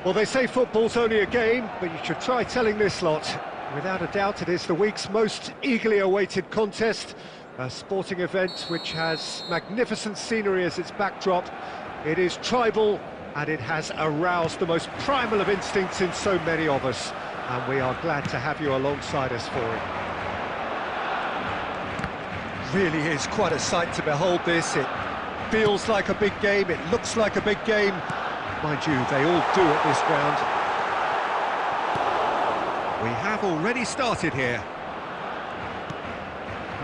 Well, they say football's only a game, but you should try telling this lot. Without a doubt, it is the week's most eagerly awaited contest, a sporting event which has magnificent scenery as its backdrop. It is tribal, and it has aroused the most primal of instincts in so many of us, and we are glad to have you alongside us for it. Really is quite a sight to behold this. It feels like a big game, it looks like a big game. Mind you, they all do at this ground. We have already started here.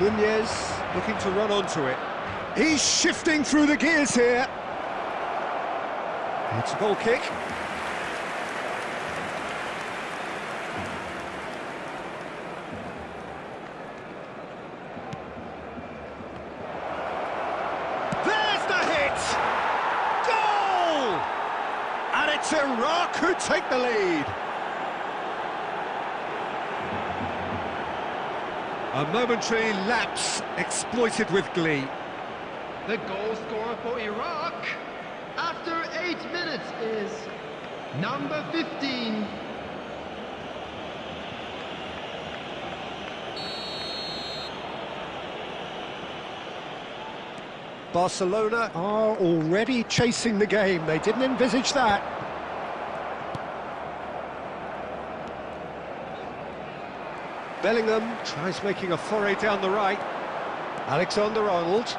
Nunez looking to run onto it. He's shifting through the gears here. It's a goal kick. There's the hit! Goal! And it's Iraq who take the lead. A momentary lapse exploited with glee. The goal scorer for Iraq after 8 minutes is number 15. Barcelona are already chasing the game. They didn't envisage that. Bellingham tries making a foray down the right. Alexander-Arnold.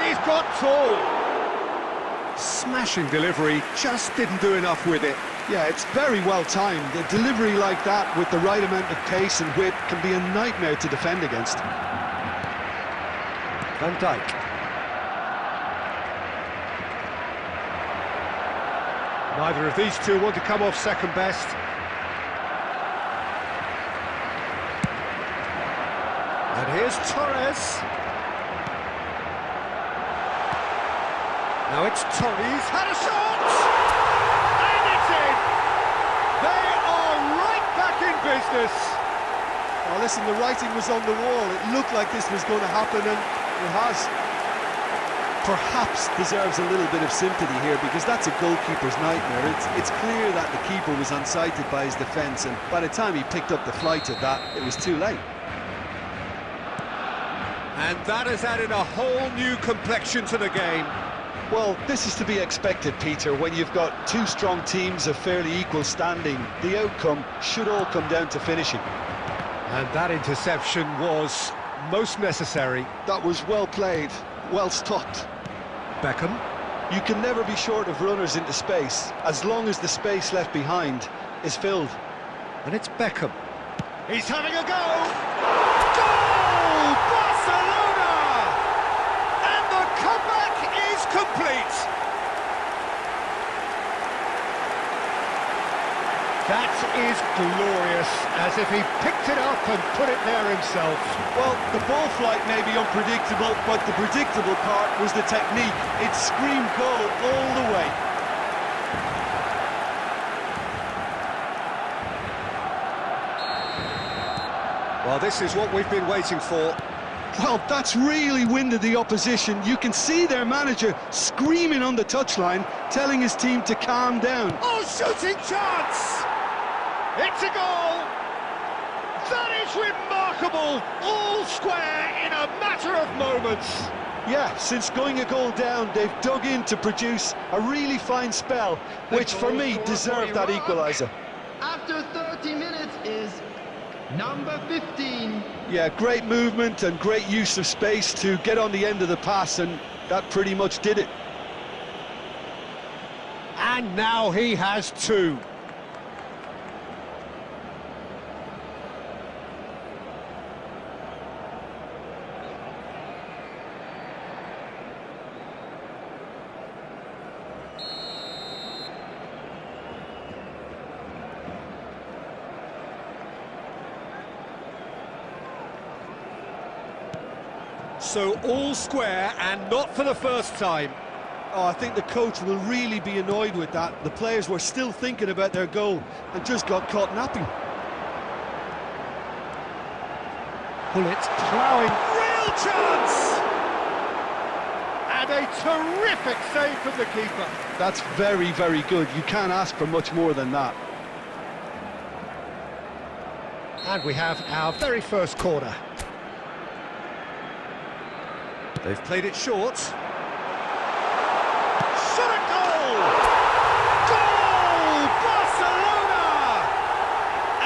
He's got full. Smashing delivery, just didn't do enough with it. Yeah, it's very well timed. A delivery like that with the right amount of pace and whip can be a nightmare to defend against. Van Dijk. Neither of these two want to come off second best. And here's Torres. Now it's Torres, had a shot! And it's in! They are right back in business! Oh, listen, the writing was on the wall. It looked like this was going to happen, and it has. Perhaps deserves a little bit of sympathy here, because that's a goalkeeper's nightmare. It's clear that the keeper was unsighted by his defence, and by the time he picked up the flight of that, it was too late. And that has added a whole new complexion to the game. Well, this is to be expected, Peter. When you've got two strong teams of fairly equal standing, the outcome should all come down to finishing. And that interception was most necessary. That was well played, well stopped. Beckham. You can never be short of runners into space, as long as the space left behind is filled. And it's Beckham. He's having a go! Goal! Barcelona! And the comeback is complete! That is glorious, as if he picked it up and put it there himself. Well, the ball flight may be unpredictable, but the predictable part was the technique. It screamed goal all the way. Well, this is what we've been waiting for. Well, that's really winded the opposition. You can see their manager screaming on the touchline, telling his team to calm down. Oh, shooting chance! It's a goal! That is remarkable! All square in a matter of moments. Yeah, since going a goal down, they've dug in to produce a really fine spell, which for me deserved that equaliser. After 30 minutes is number 15. Yeah, great movement and great use of space to get on the end of the pass, and that pretty much did it. And now he has two. So all square, and not for the first time. Oh, I think the coach will really be annoyed with that. The players were still thinking about their goal and just got caught napping. Pullet ploughing, real chance! And And a terrific save from the keeper. That's very, very good. You can't ask for much more than that. And we have our very first corner. They've played it short. Shot a goal! Goal! Barcelona!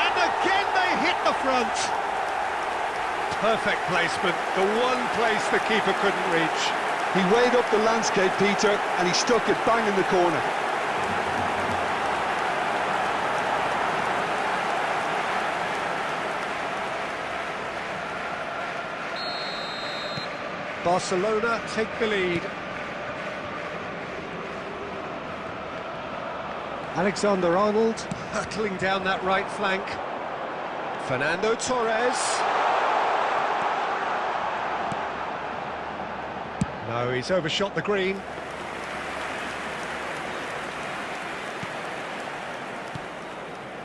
And again they hit the front. Perfect placement, the one place the keeper couldn't reach. He weighed up the landscape, Peter, and he stuck it bang in the corner. Barcelona take the lead. Alexander-Arnold hurtling down that right flank. Fernando Torres. No, he's overshot the green.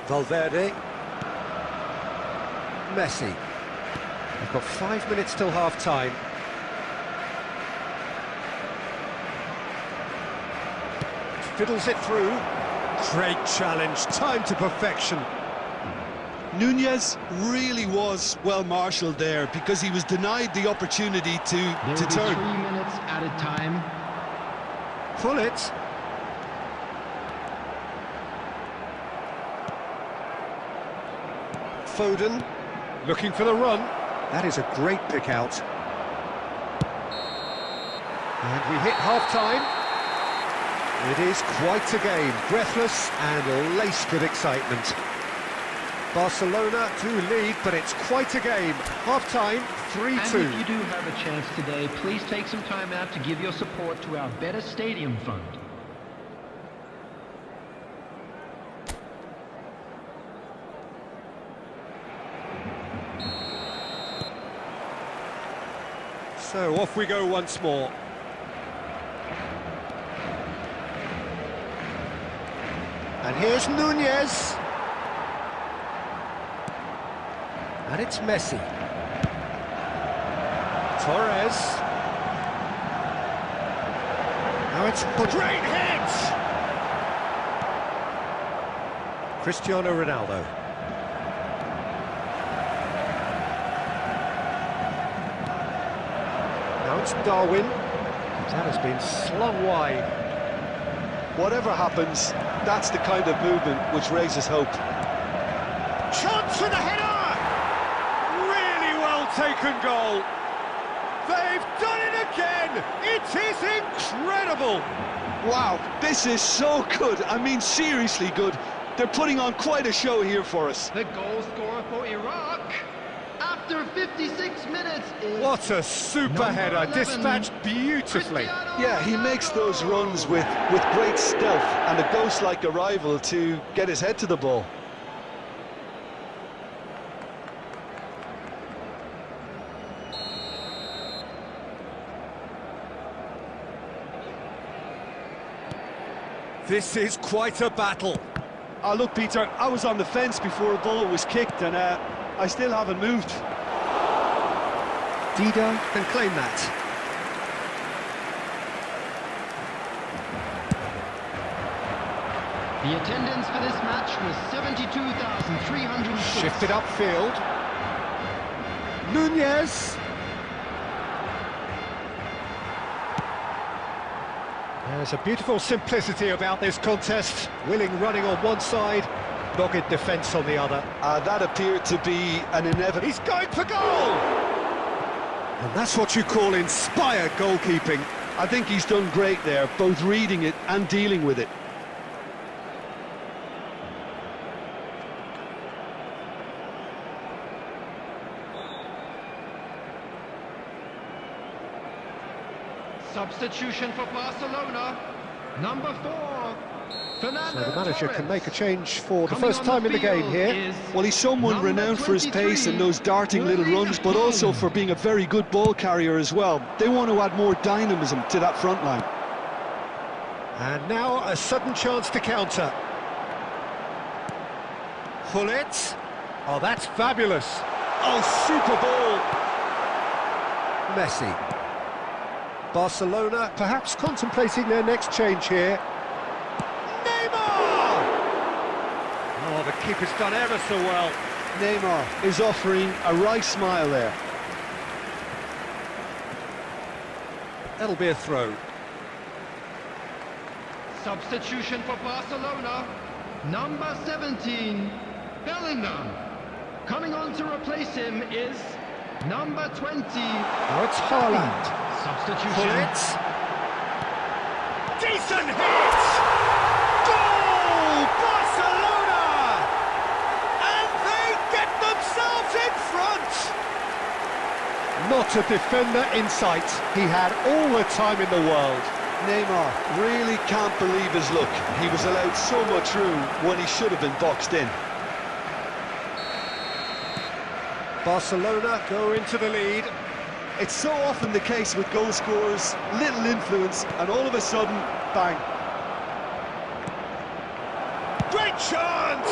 Valverde. Messi. We've got 5 minutes till half-time. Fiddles it through. Great challenge, time to perfection. Nunez really was well marshalled there because he was denied the opportunity to turn. 3 minutes at a time. Pull it. Foden, looking for the run. That is a great pick out. And we hit half-time. It is quite a game, breathless and laced with excitement. Barcelona do lead, but it's quite a game. Half-time, 3-2. And if you do have a chance today, please take some time out to give your support to our Better Stadium Fund. So off we go once more. And here's Nunez. And it's Messi. Torres. Now it's a great hit! Cristiano Ronaldo. Now it's Darwin. That has been slung wide. Whatever happens, that's the kind of movement which raises hope. Chance for the header! Really well taken goal. They've done it again! It is incredible! Wow, this is so good. I mean, seriously good. They're putting on quite a show here for us. The goal scorer for Iraq after 56 minutes is... What a super header, 11, dispatched beautifully. Yeah, he makes those runs with great stealth and a ghost-like arrival to get his head to the ball. This is quite a battle. Oh, look, Peter, I was on the fence before the ball was kicked, and I still haven't moved. Dida can claim that. The attendance for this match was 72,306. Shifted upfield. Nunez. There's a beautiful simplicity about this contest. Willing running on one side, dogged defence on the other. That appeared to be an inevitable... He's going for goal! And that's what you call inspired goalkeeping. I think he's done great there, both reading it and dealing with it. Substitution for Barcelona, number 4, Fernando So the manager Torres. can make a change for the Coming first on time in the game field here. is Well, he's someone number renowned for his pace 23, and those darting little runs, but also for being a very good ball carrier as well. They want to add more dynamism to that front line. And now a sudden chance to counter. Pull it. Oh, that's fabulous. Oh, super ball. Messi. Barcelona perhaps contemplating their next change here. Neymar! Oh, the keeper's done ever so well. Neymar is offering a wry smile there. That'll be a throw. Substitution for Barcelona. Number 17, Bellingham. Coming on to replace him is number 20. Now it's Haaland. Substitution. It. Decent hit! Goal! Barcelona! And they get themselves in front! Not a defender in sight. He had all the time in the world. Neymar really can't believe his luck. He was allowed so much room when he should have been boxed in. Barcelona go into the lead. It's so often the case with goal scorers, little influence, and all of a sudden, bang. Great chance!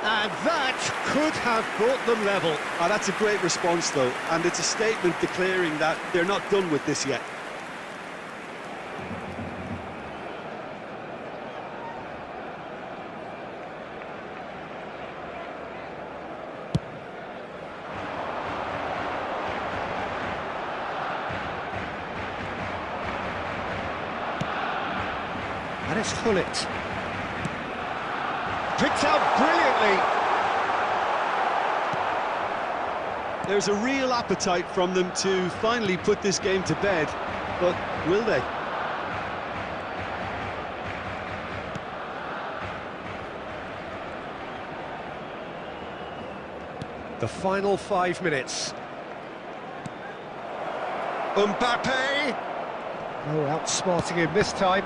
And that could have brought them level. Oh, that's a great response, though, and it's a statement declaring that they're not done with this yet. And it's Hullet. Picked out brilliantly. There's a real appetite from them to finally put this game to bed, but will they? The final 5 minutes. Mbappe! Oh, outsmarting him this time.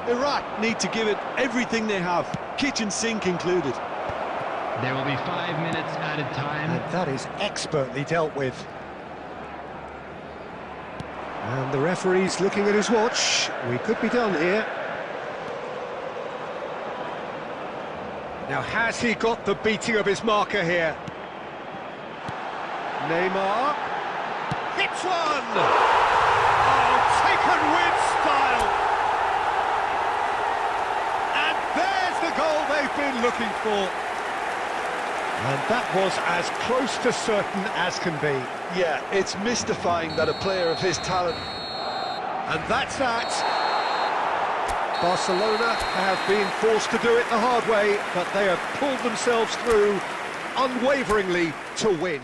Iraq need to give it everything they have, kitchen sink included. There will be 5 minutes added time. And that is expertly dealt with. And the referee's looking at his watch. We could be done here. Now, has he got the beating of his marker here? Neymar hits one! Oh, taken with style! And there's the goal they've been looking for. And that was as close to certain as can be. Yeah, it's mystifying that a player of his talent... And that's that. Barcelona have been forced to do it the hard way, but they have pulled themselves through unwaveringly to win.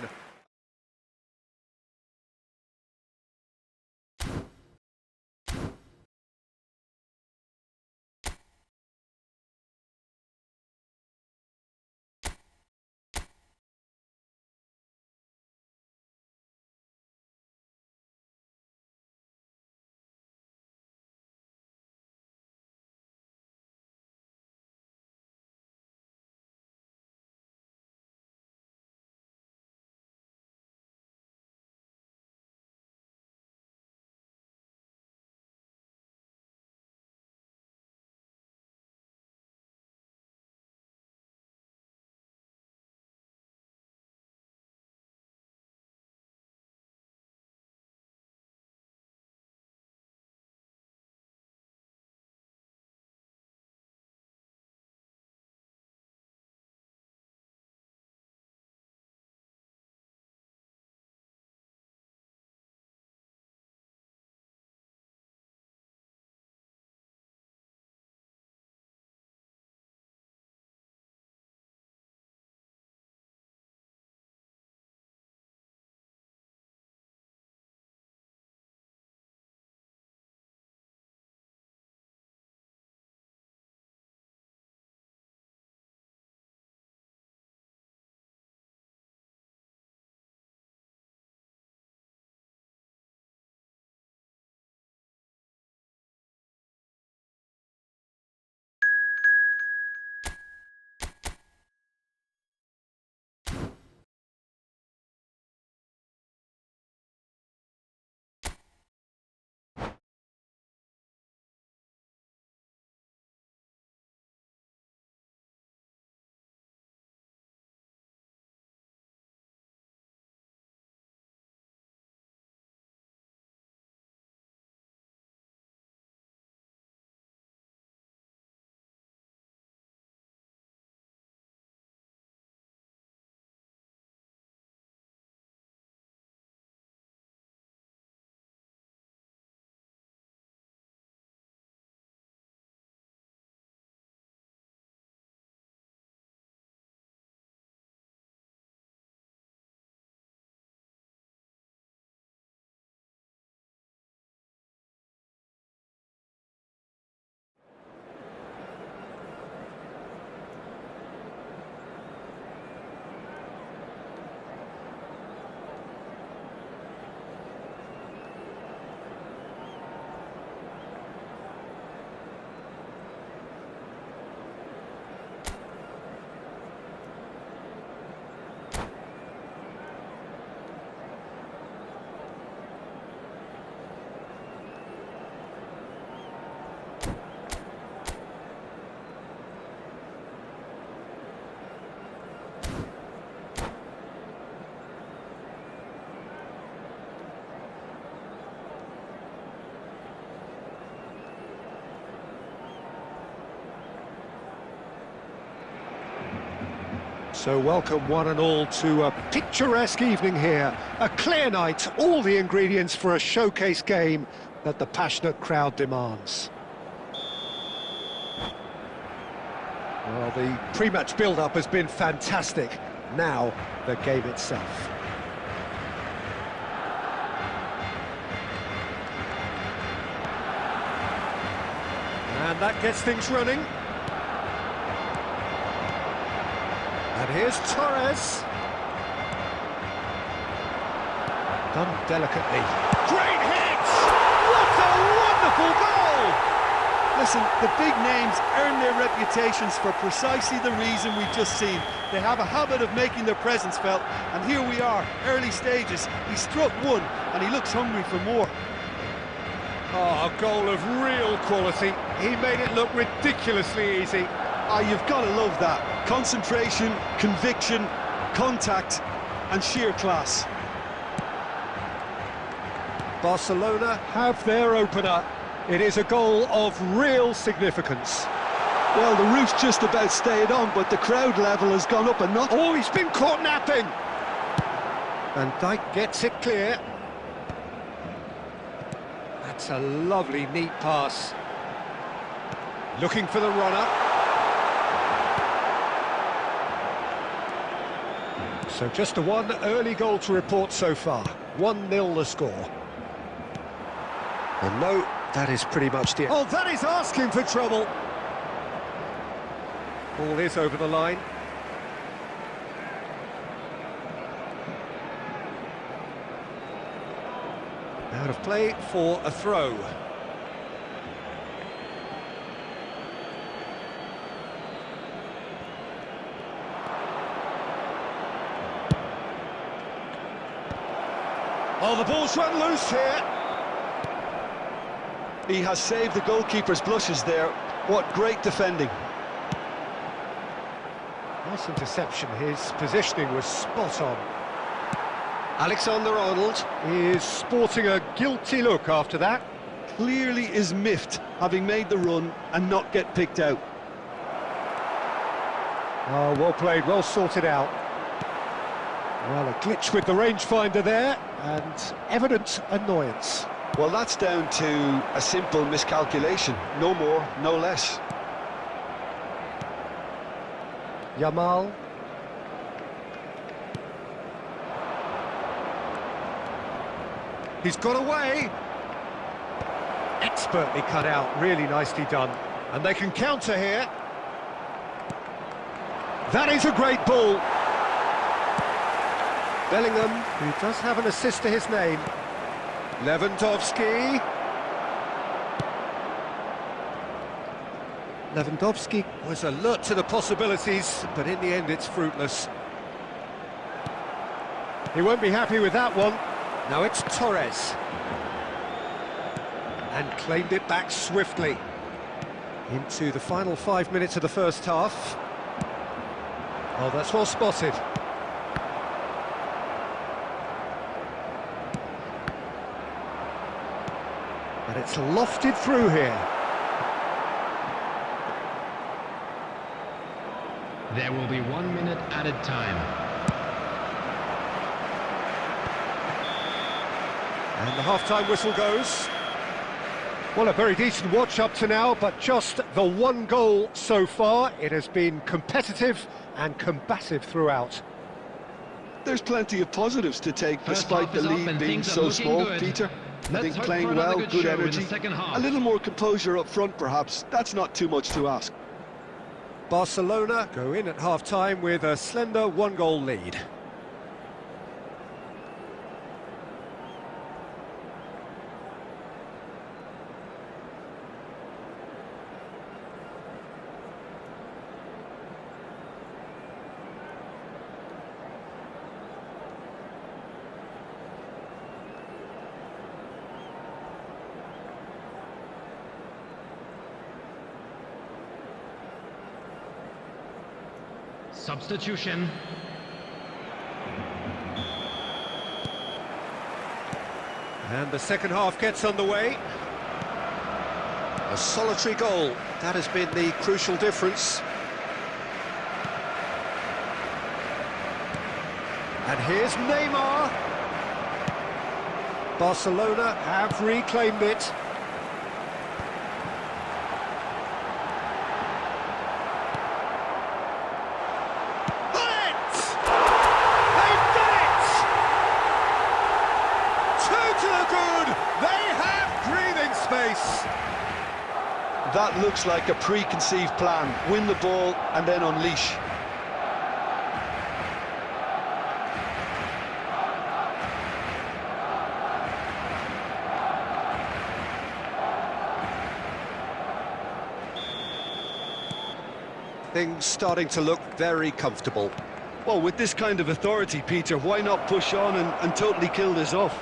So welcome one and all to a picturesque evening here. A clear night, all the ingredients for a showcase game that the passionate crowd demands. Well, the pre-match build-up has been fantastic. Now, the game itself. And that gets things running. And here's Torres. Done delicately. Great hit! What a wonderful goal! Listen, the big names earn their reputations for precisely the reason we've just seen. They have a habit of making their presence felt, and here we are, early stages. He struck one, and he looks hungry for more. Oh, a goal of real quality. He made it look ridiculously easy. Ah, you've got to love that. Concentration, conviction, contact, and sheer class. Barcelona have their opener. It is a goal of real significance. Well, the roof's just about stayed on, but the crowd level has gone up a notch. Oh, he's been caught napping! And Dijk gets it clear. That's a lovely, neat pass. Looking for the runner. So just the one early goal to report so far. 1-0 the score. And no, that is pretty much the... Oh, that is asking for trouble! Ball is over the line. Out of play for a throw. Oh, the ball's run loose here. He has saved the goalkeeper's blushes there. What great defending. Nice interception. His positioning was spot on. Alexander-Arnold is sporting a guilty look after that. Clearly is miffed, having made the run and not get picked out. Oh, well played, well sorted out. Well, a glitch with the rangefinder there, and evident annoyance. Well, that's down to a simple miscalculation. No more, no less. Yamal. He's got away. Expertly cut out, really nicely done. And they can counter here. That is a great ball. Bellingham, who does have an assist to his name. Lewandowski. Lewandowski was alert to the possibilities, but in the end it's fruitless. He won't be happy with that one. Now it's Torres. And claimed it back swiftly. Into the final 5 minutes of the first half. Oh, that's well spotted. And it's lofted through here. There will be 1 minute added time. And the half-time whistle goes. Well, a very decent watch up to now, but just the one goal so far. It has been competitive and combative throughout. There's plenty of positives to take despite the lead being so small, Peter. I think playing well, good energy, a little more composure up front perhaps. That's not too much to ask. Barcelona go in at half-time with a slender one-goal lead. Substitution. And the second half gets underway. A solitary goal, that has been the crucial difference. And here's Neymar. Barcelona have reclaimed it. That looks like a preconceived plan. Win the ball and then unleash. Things starting to look very comfortable. Well, with this kind of authority, Peter, why not push on and totally kill this off?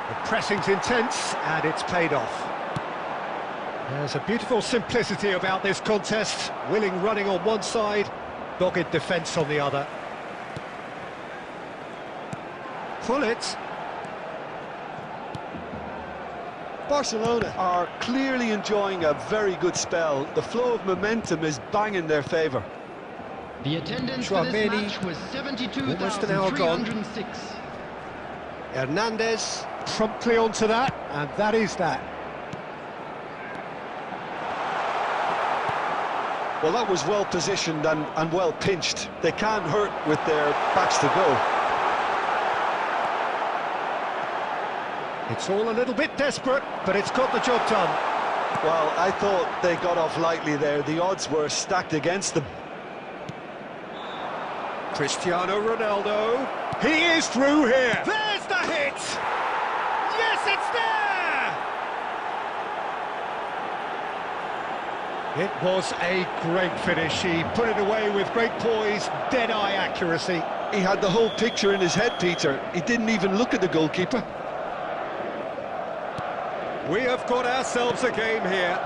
The pressing's intense and it's paid off. There's a beautiful simplicity about this contest. Willing running on one side, dogged defence on the other. Pull it. Barcelona are clearly enjoying a very good spell. The flow of momentum is banging their favour. The attendance for this match was 72,306. Hernandez promptly onto that, and that is that. Well, that was well positioned and well pinched. They can't hurt with their backs to go. It's all a little bit desperate, but it's got the job done. Well, I thought they got off lightly there. The odds were stacked against them. Cristiano Ronaldo. He is through here. There's the hit! Yes, it's there! It was a great finish. He put it away with great poise, dead-eye accuracy. He had the whole picture in his head, Peter. He didn't even look at the goalkeeper. We have got ourselves a game here.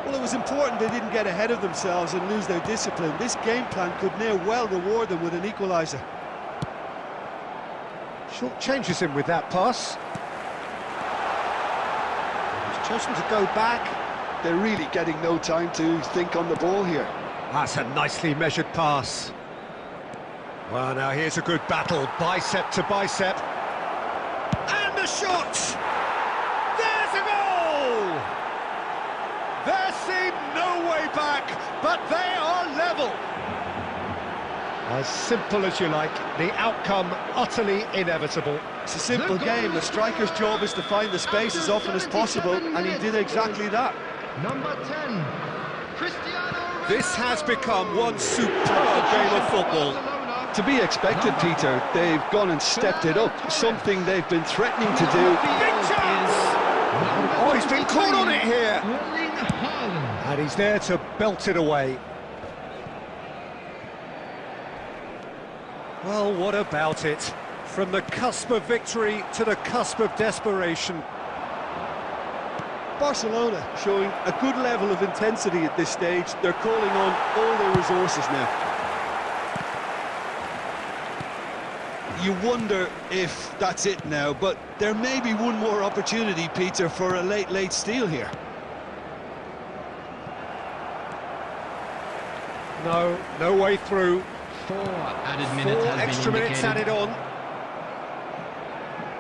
Well, it was important they didn't get ahead of themselves and lose their discipline. This game plan could now well reward them with an equaliser. Short changes him with that pass. He's chosen to go back. They're really getting no time to think on the ball here. That's a nicely measured pass. Well, now here's a good battle, bicep to bicep. And the shot! There's a goal! There seemed no way back, but they are level. As simple as you like, the outcome utterly inevitable. It's a simple game. The striker's job is to find the space as often as possible, and he did exactly that. Number 10, Cristiano Ronaldo. This has become one superb game of football. To be expected, Peter. They've gone and stepped it up, something they've been threatening to do. Big chance! Oh, he's been caught on it here. And he's there to belt it away. Well, what about it? From the cusp of victory to the cusp of desperation. Barcelona showing a good level of intensity at this stage. They're calling on all their resources now. You wonder if that's it now, but there may be one more opportunity, Peter, for a late steal here. No way through. 4 added minutes Four has been extra minutes indicated. added on.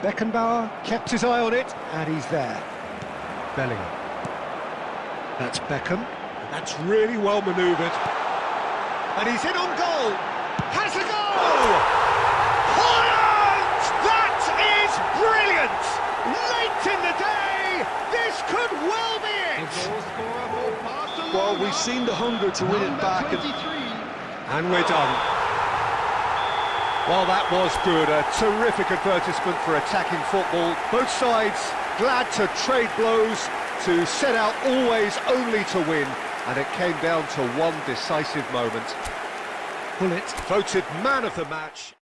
Beckenbauer kept his eye on it, and he's there. Bellingham. That's Beckham. That's really well manoeuvred. And he's in on goal. Has a goal! Holland! That is brilliant! Late in the day, this could well be The it! goal scorer for Barcelona. Well, we've seen the hunger to win it Number back. 23. And we're done. Well, that was good. A terrific advertisement for attacking football. Both sides glad to trade blows, to set out always only to win. And it came down to one decisive moment. Bullet voted man of the match.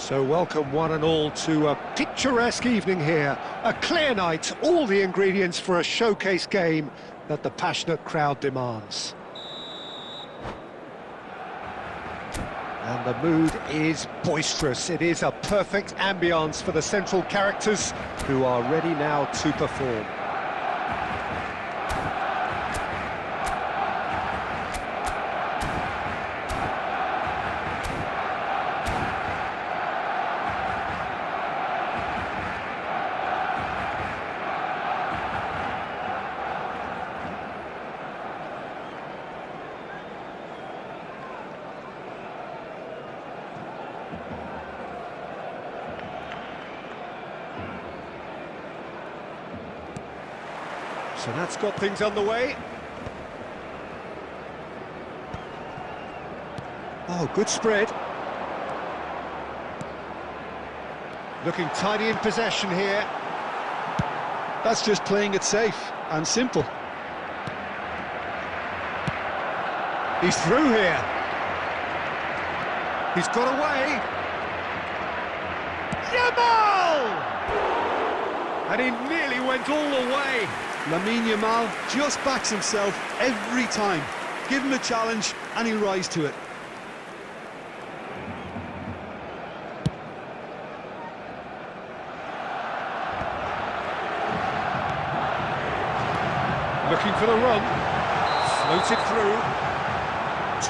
So welcome one and all to a picturesque evening here. A clear night, all the ingredients for a showcase game that the passionate crowd demands. And the mood is boisterous. It is a perfect ambience for the central characters who are ready now to perform. So that's got things underway. Oh, good spread. Looking tidy in possession here. That's just playing it safe and simple. He's through here. He's got away. Yamal! And he nearly went all the way. Lamine Yamal just backs himself every time. Give him a challenge and he'll rise to it. Looking for the run. Floated through.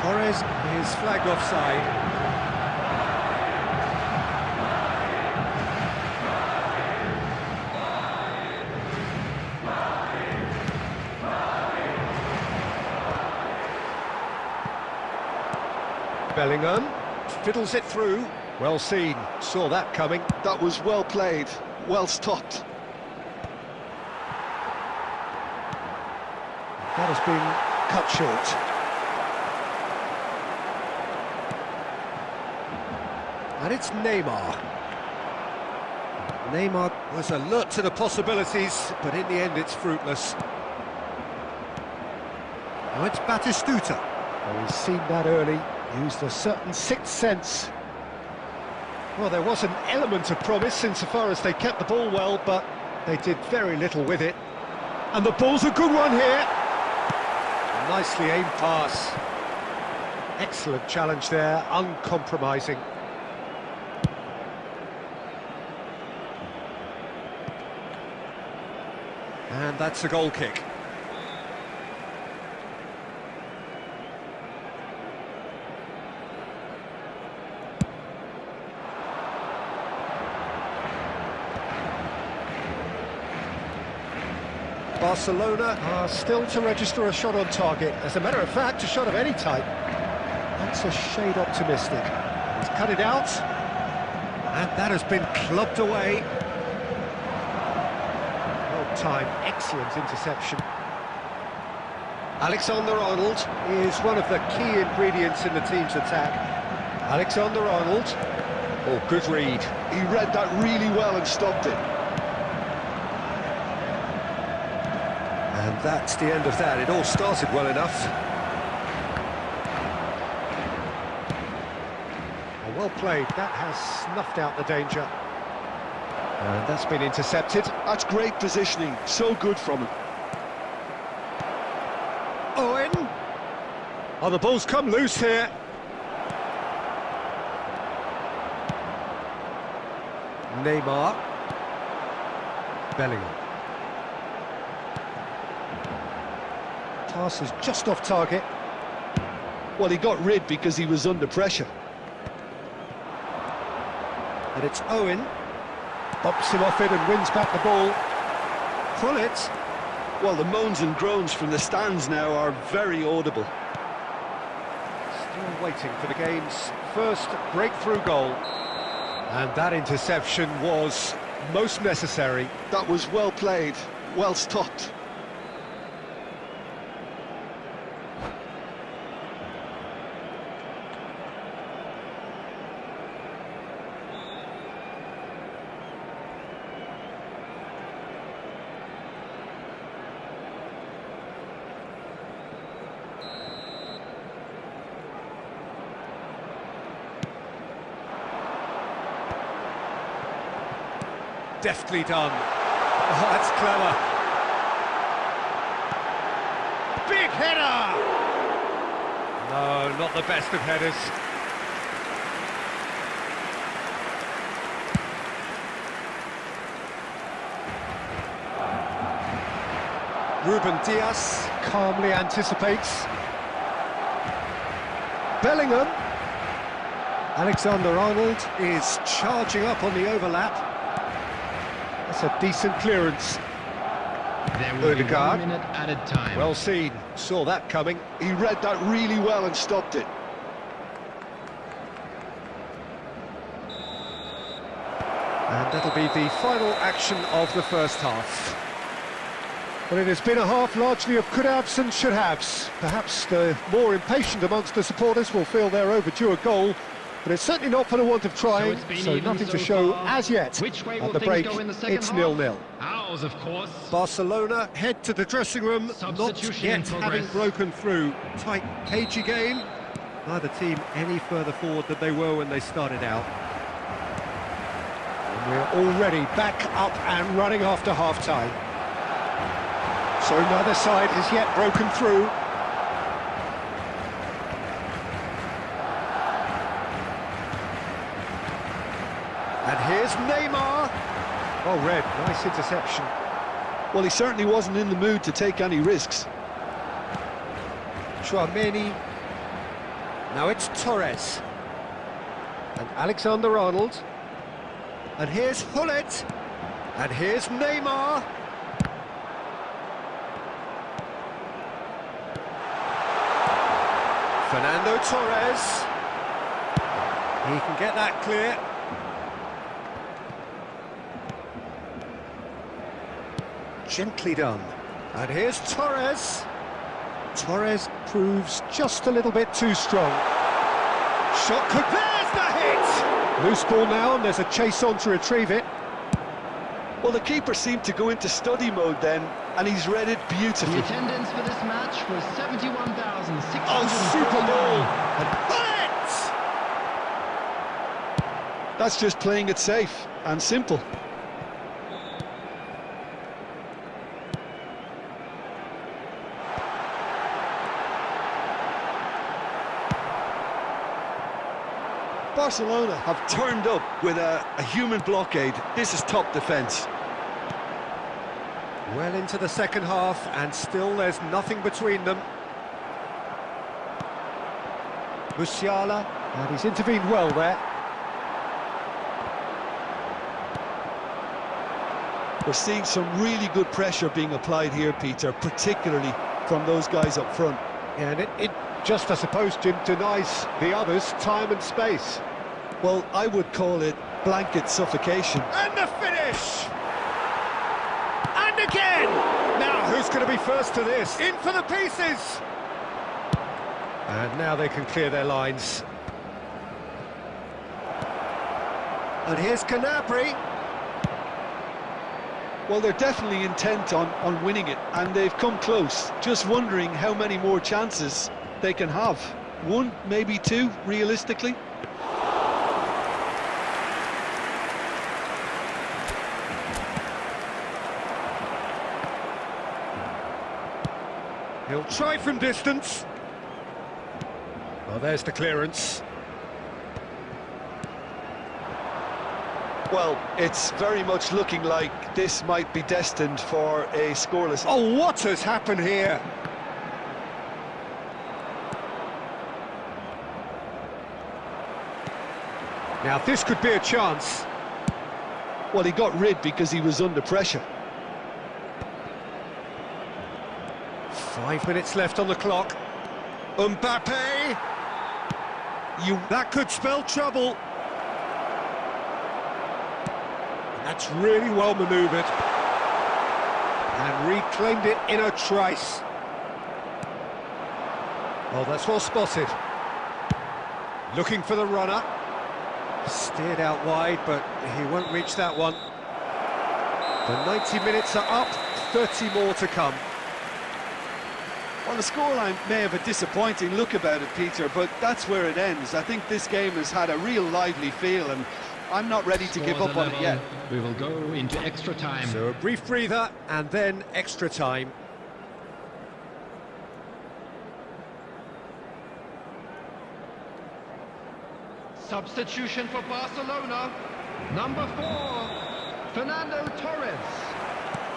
Torres is flagged offside. Bellingham fiddles it through. Well seen, saw that coming. That was well played, well stopped. That has been cut short. And it's Neymar. Neymar was alert to the possibilities, but in the end it's fruitless. Now it's Batistuta. Oh, he's seen that early. Used a certain sixth sense. Well, there was an element of promise insofar as they kept the ball well, but they did very little with it. And the ball's a good one here. A nicely aimed pass. Excellent challenge there, uncompromising. And that's a goal kick. Barcelona are still to register a shot on target. As a matter of fact, a shot of any type. That's a shade optimistic. He's cut it out, and that has been clubbed away. Well timed, excellent interception. Alexander-Arnold is one of the key ingredients in the team's attack. Alexander-Arnold, oh, good read. He read that really well and stopped it. And that's the end of that. It all started well enough. Oh, well played. That has snuffed out the danger. And that's been intercepted. That's great positioning. So good from him. Owen. Oh, the ball's come loose here. Neymar. Bellingham. Pass is just off target. Well, he got rid because he was under pressure. And it's Owen. Bops him off it and wins back the ball. Pullet. Well, the moans and groans from the stands now are very audible. Still waiting for the game's first breakthrough goal. And that interception was most necessary. That was well played, well stopped. Deftly done. Oh, that's clever. Big header! No, not the best of headers. Ruben Dias calmly anticipates. Bellingham. Alexander-Arnold is charging up on the overlap. That's a decent clearance. There will be Odegaard. 1 minute added time. Well seen, saw that coming. He read that really well and stopped it. And that'll be the final action of the first half. Well, it has been a half largely of could-haves and should-haves. Perhaps the more impatient amongst the supporters will feel they're overdue a goal, but it's certainly not for the want of trying, so nothing to show as yet. Which way At will the things break, go in the second it's half? 0-0. Ours, of course. Barcelona head to the dressing room, not Substitution in yet progress. having broken through. Tight, cagey game. Neither team any further forward than they were when they started out. And we're already back up and running after half-time. So neither side has yet broken through. And here's Neymar. Oh, red, nice interception. Well, he certainly wasn't in the mood to take any risks. Tchouameni. Now it's Torres. And Alexander-Arnold. And here's Hullet. And here's Neymar. Fernando Torres. He can get that clear. Gently done. And here's Torres. Torres proves just a little bit too strong. Shot could... There's the hit! Loose ball now, and there's a chase on to retrieve it. Well, the keeper seemed to go into study mode then, and he's read it beautifully. The attendance for this match was 71,600. Oh, super ball! And bullet! That's just playing it safe and simple. Barcelona have turned up with a human blockade. This is top defence. Well into the second half, and still there's nothing between them. Musiala, and he's intervened well there. We're seeing some really good pressure being applied here, Peter, particularly from those guys up front. Yeah, and it just, I suppose, Jim, denies the others time and space. Well, I would call it blanket suffocation. And the finish! And again! Now, who's going to be first to this? In for the pieces! And now they can clear their lines. And here's Canabry. Well, they're definitely intent on winning it, and they've come close. Just wondering how many more chances they can have. One, maybe two, realistically. He'll try from distance. Well, there's the clearance. Well, it's very much looking like this might be destined for a scoreless... Oh, what has happened here? Now, this could be a chance. Well, he got rid because he was under pressure. 5 minutes left on the clock. Mbappe! That could spell trouble. That's really well manoeuvred. And reclaimed it in a trice. Oh, that's well spotted. Looking for the runner. Steered out wide, but he won't reach that one. The 90 minutes are up, 30 more to come. Well, the scoreline may have a disappointing look about it, Peter, but that's where it ends. I think this game has had a real lively feel, and I'm not ready to give Scores up are on it yet. level. We will go into extra time. So a brief breather and then extra time. Substitution for Barcelona. Number 4, Fernando Torres.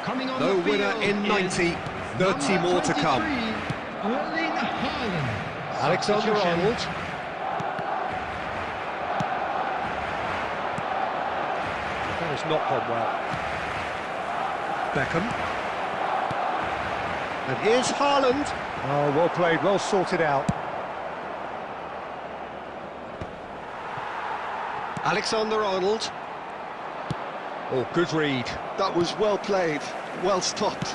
Coming on No the field winner in 90, 30 number more to come. 23, Erling Haaland. Alexander-Arnold. That has not gone well. Beckham. And here's Haaland. Oh, well played, well sorted out. Alexander-Arnold. Oh, good read. That was well played, well stopped.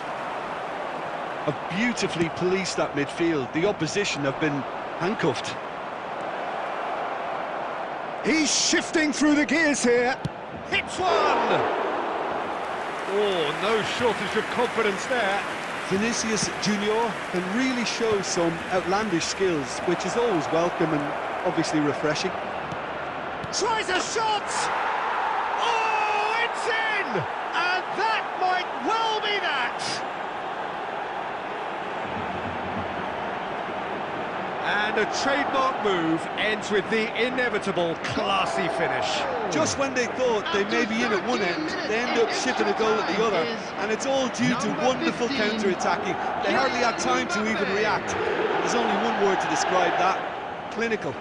Have beautifully policed that midfield. The opposition have been handcuffed. He's shifting through the gears here. Hits one! Oh, no shortage of confidence there. Vinicius Junior can really show some outlandish skills, which is always welcome and obviously refreshing. Tries a shot! Oh, it's in! And that might well be that! And a trademark move ends with the inevitable classy finish. Just when they thought they may be in at one end, they end up shipping a goal at the other, and it's all due to wonderful counter-attacking. They hardly had time to even react. There's only one word to describe that: clinical.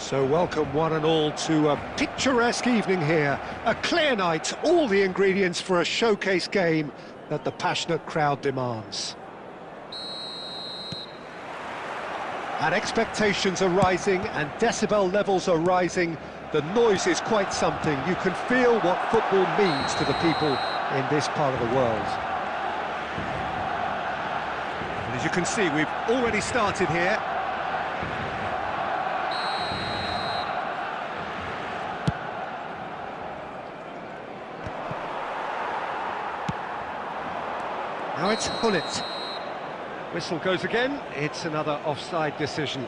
So welcome one and all to a picturesque evening here. A clear night, all the ingredients for a showcase game that the passionate crowd demands. And expectations are rising and decibel levels are rising. The noise is quite something. You can feel what football means to the people in this part of the world. And as you can see, we've already started here. Now it's Hullet. Whistle goes again. It's another offside decision.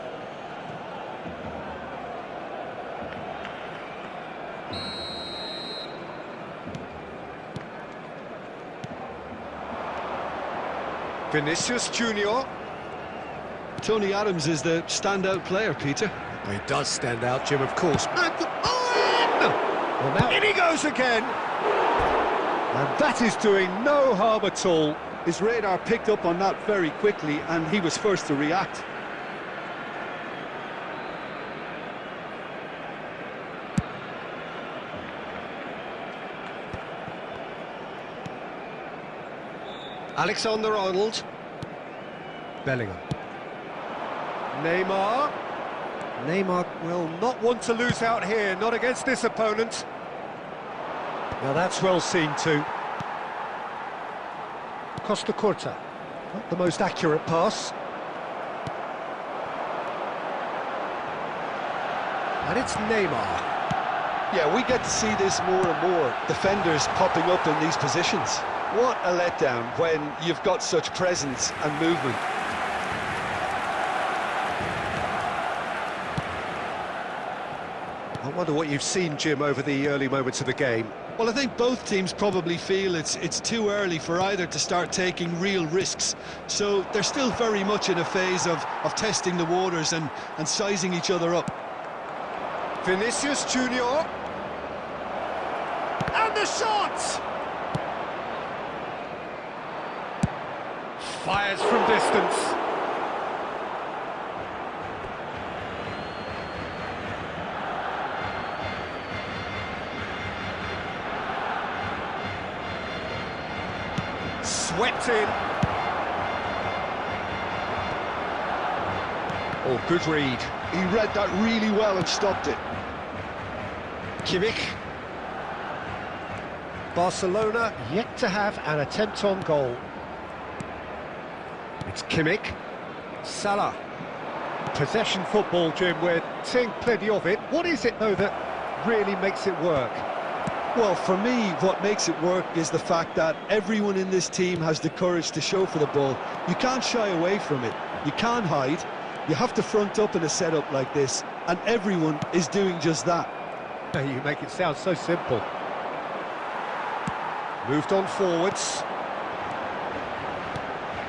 Vinicius Junior. Tony Adams is the standout player, Peter. Well, he does stand out, Jim, of course. Well, now in he goes again. And that is doing no harm at all. His radar picked up on that very quickly, and he was first to react. Alexander-Arnold. Bellingham. Neymar. Neymar will not want to lose out here, not against this opponent. Now that's well seen too. Costa Curta. Not the most accurate pass. And it's Neymar. Yeah, we get to see this more and more. Defenders popping up in these positions. What a letdown when you've got such presence and movement. I wonder what you've seen, Jim, over the early moments of the game. Well, I think both teams probably feel it's too early for either to start taking real risks. So they're still very much in a phase of testing the waters and sizing each other up. Vinicius Junior. And the shot! Fires from distance. Swept in. Oh, good read. He read that really well and stopped it. Kimmich. Barcelona yet to have an attempt on goal. It's Kimmich. Salah. Possession football, Jim, we're seeing plenty of it. What is it, though, that really makes it work? Well, for me, what makes it work is the fact that everyone in this team has the courage to show for the ball. You can't shy away from it. You can't hide. You have to front up in a setup like this, and everyone is doing just that. You make it sound so simple. Moved on forwards.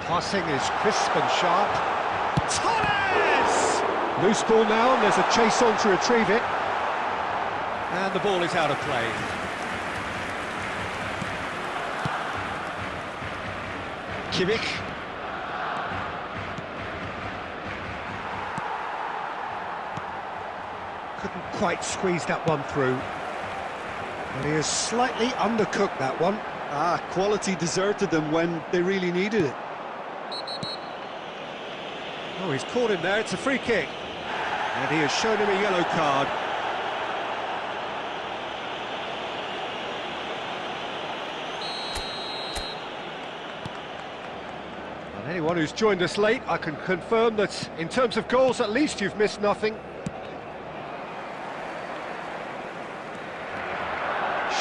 Passing is crisp and sharp. Torres! Loose ball now, and there's a chase on to retrieve it. And the ball is out of play. Kimmich. Couldn't quite squeeze that one through. But he has slightly undercooked that one. Quality deserted them when they really needed it. Oh, he's caught him there, it's a free kick. And he has shown him a yellow card. And anyone who's joined us late, I can confirm that in terms of goals, at least you've missed nothing.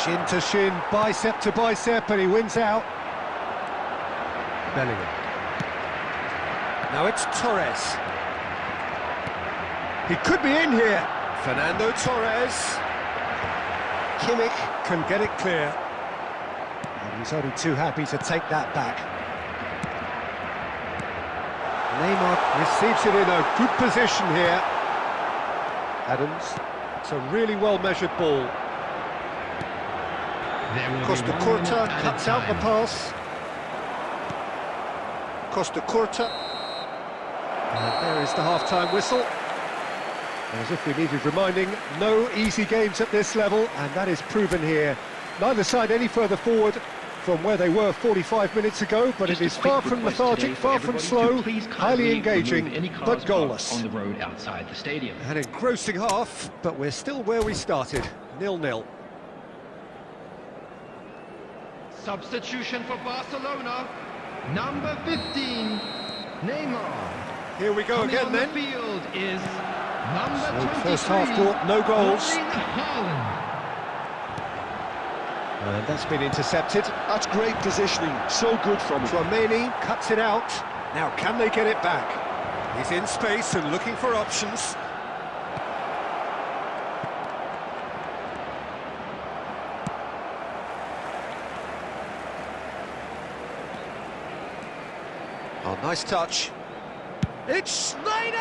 Shin to shin, bicep to bicep, and he wins out. Bellingham. Now it's Torres. He could be in here. Fernando Torres. Kimmich can get it clear. And he's only too happy to take that back. Neymar receives it in a good position here. Adams. It's a really well-measured ball. Costa Curta cuts out the pass. Costa Curta. And there is the half-time whistle. As if we needed reminding, no easy games at this level, and that is proven here. Neither side any further forward from where they were 45 minutes ago, but it is far from lethargic, far from slow, highly engaging, but goalless. On the road outside the stadium. An engrossing half, but we're still where we started, 0-0. Substitution for Barcelona, number 15, Neymar. Here we go again then. The field is number 23, first half brought no goals. Haaland. And that's been intercepted. That's great positioning, so good from him. Openiing cuts it out. Now can they get it back? He's in space and looking for options. Oh, nice touch. It's Schneider!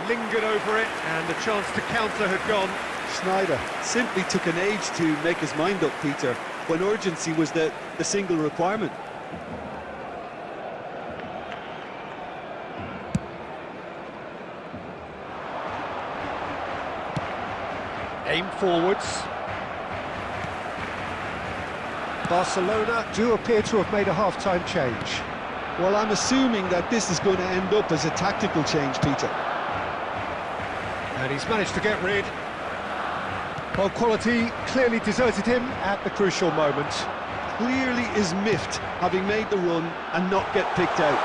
Lingered over it, and the chance to counter had gone. Schneider simply took an age to make his mind up, Peter, when urgency was the single requirement. Aim forwards. Barcelona do appear to have made a half-time change. Well, I'm assuming that this is going to end up as a tactical change, Peter. And he's managed to get rid. Well, quality clearly deserted him at the crucial moment. Clearly is miffed, having made the run and not get picked out.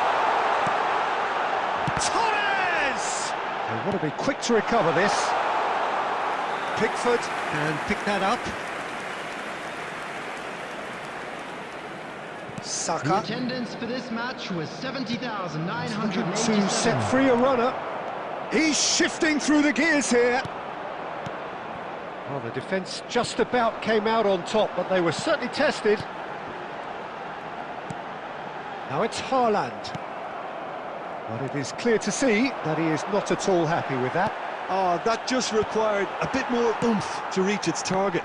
Torres! They want to be quick to recover this. Pickford can pick that up. The Saka. attendance for this match was 70,987. To set free a runner. He's shifting through the gears here. Well, the defence just about came out on top, but they were certainly tested. Now it's Haaland. But it is clear to see that he is not at all happy with that. Oh, that just required a bit more oomph to reach its target.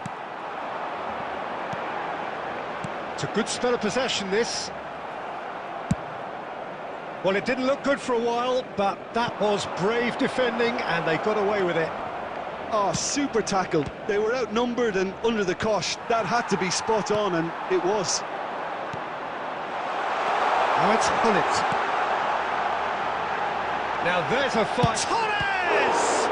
It's a good spell of possession, this. Well, it didn't look good for a while, but that was brave defending, and they got away with it. Oh, super tackle. They were outnumbered and under the cosh. That had to be spot on, and it was. Now it's Hunnit. Now there's a fight. Torres!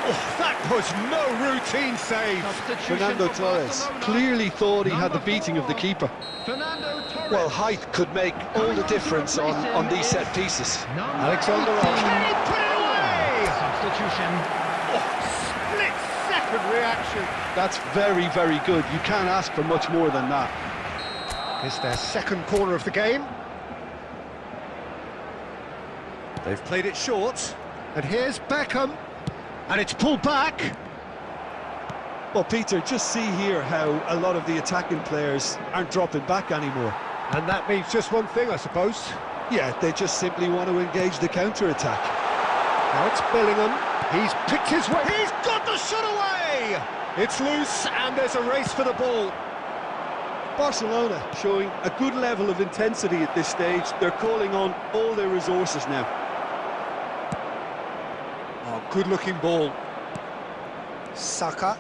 Oh, that was no routine save. Fernando Torres clearly thought he had the beating of the keeper. Well, height could make all the difference on these set pieces. Alexander Arnold. Can he put it away? Substitution. Oh, split-second reaction. That's very, very good. You can't ask for much more than that. It's their second corner of the game. They've played it short. And here's Beckham. And it's pulled back. Well, Peter, just see here how a lot of the attacking players aren't dropping back anymore. And that means just one thing, I suppose. Yeah, they just simply want to engage the counter-attack. Now it's Bellingham. He's picked his way. He's got the shot away! It's loose, and there's a race for the ball. Barcelona showing a good level of intensity at this stage. They're calling on all their resources now. Oh, good-looking ball. Saka.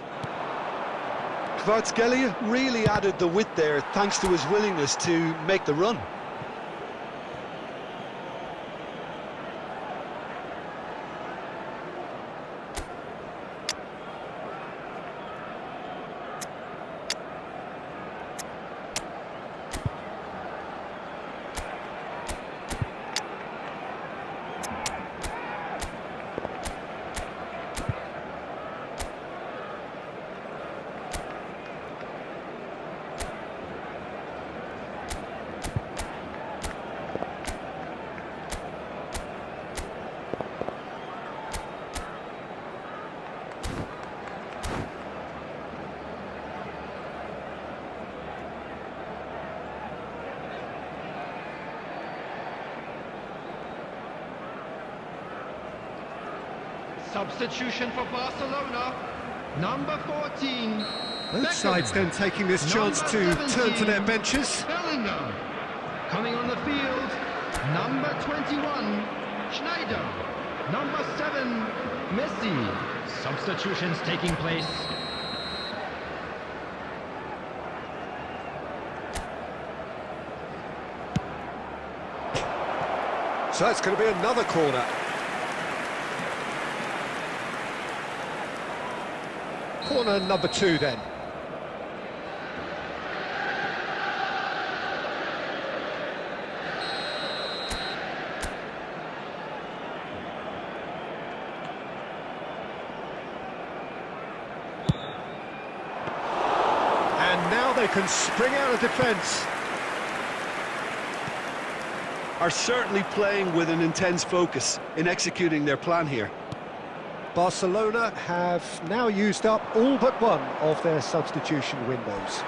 Kvaratskhelia really added the width there thanks to his willingness to make the run. Substitution for Barcelona, number 14. Both sides then taking this chance to turn to their benches. Bellingham. Coming on the field, number 21, Schneider. Number 7, Messi. Substitutions taking place. So it's going to be another corner. Corner number 2 then. And now they can spring out of defence. Are certainly playing with an intense focus in executing their plan here. Barcelona have now used up all but one of their substitution windows.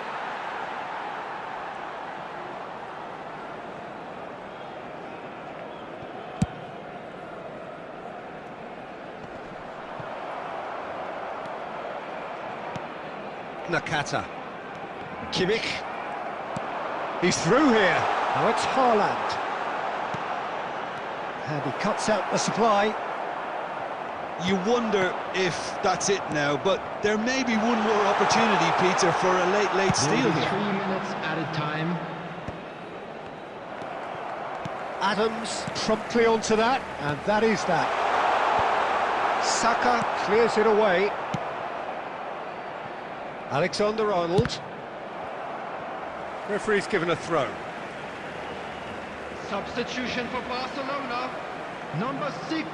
Nakata. Kimmich. He's through here. Now it's Haaland. And he cuts out the supply. You wonder if that's it now, but there may be one more opportunity, Peter, for a late steal There'll be here. 3 minutes added time. Adams promptly onto that, and that is that. Saka clears it away. Alexander-Arnold. Referee's given a throw. Substitution for Barcelona. Number 6,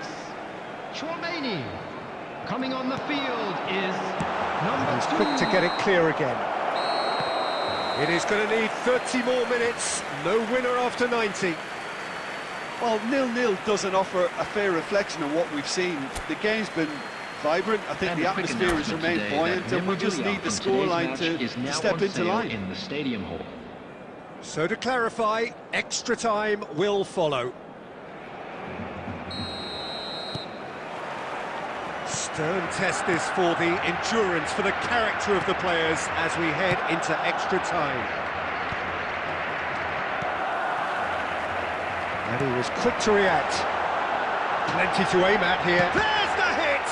Chouameni. Coming on the field is number He's 2. quick to get it clear again. It is going to need 30 more minutes. No winner after 90. Well, 0-0 doesn't offer a fair reflection of what we've seen. The game's been vibrant. I think And the a quick atmosphere has announcement remained today buoyant, that and we just memorabilia need the from today's scoreline match to is now step on into sale line. in the stadium hall. So to clarify, extra time will follow. Stern test this for the endurance, for the character of the players as we head into extra time. And he was quick to react. Plenty to aim at here. There's the hit!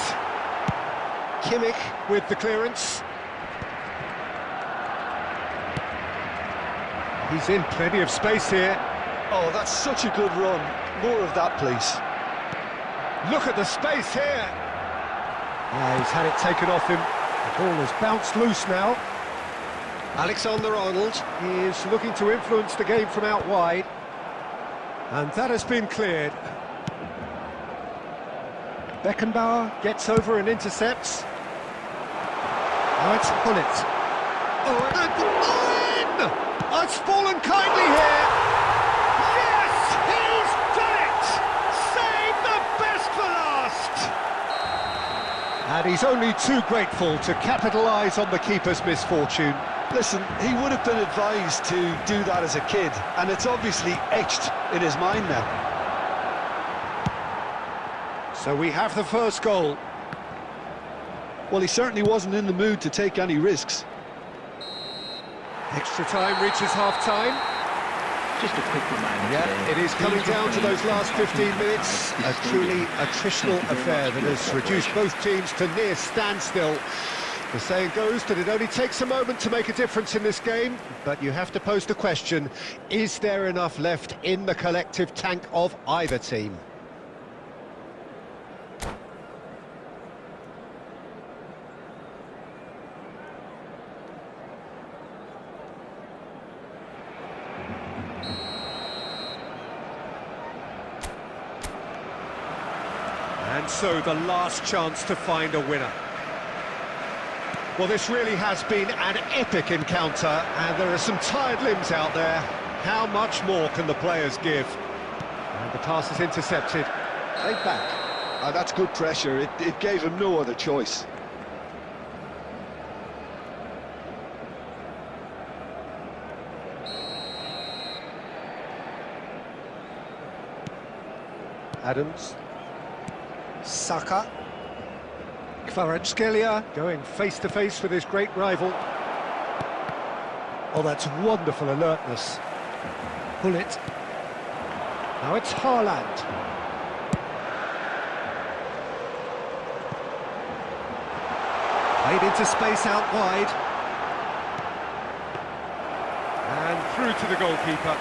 Kimmich with the clearance. He's in plenty of space here. Oh, that's such a good run. More of that, please. Look at the space here. He's had it taken off him. The ball has bounced loose now. Alexander-Arnold is looking to influence the game from out wide. And that has been cleared. Beckenbauer gets over and intercepts. Now it's Hullet. Oh, and in! It's fallen kindly here. Yes, he's done it! Save the best for last! And he's only too grateful to capitalise on the keeper's misfortune. Listen, he would have been advised to do that as a kid, and it's obviously etched in his mind now. So we have the first goal. Well, he certainly wasn't in the mood to take any risks. Extra time reaches half-time. Just a quick reminder. Yeah, it is coming down to those last 15 minutes. A truly attritional affair that has reduced both teams to near standstill. The saying goes that it only takes a moment to make a difference in this game, but you have to pose the question, is there enough left in the collective tank of either team? And so the last chance to find a winner. Well, this really has been an epic encounter, and there are some tired limbs out there. How much more can the players give? And the pass is intercepted. Played back. That's good pressure. It gave him no other choice. Adams. Saka. Kvaratskhelia going face-to-face with his great rival. Oh, that's wonderful alertness. Hullet. Now it's Haaland. Played into space out wide. And through to the goalkeeper.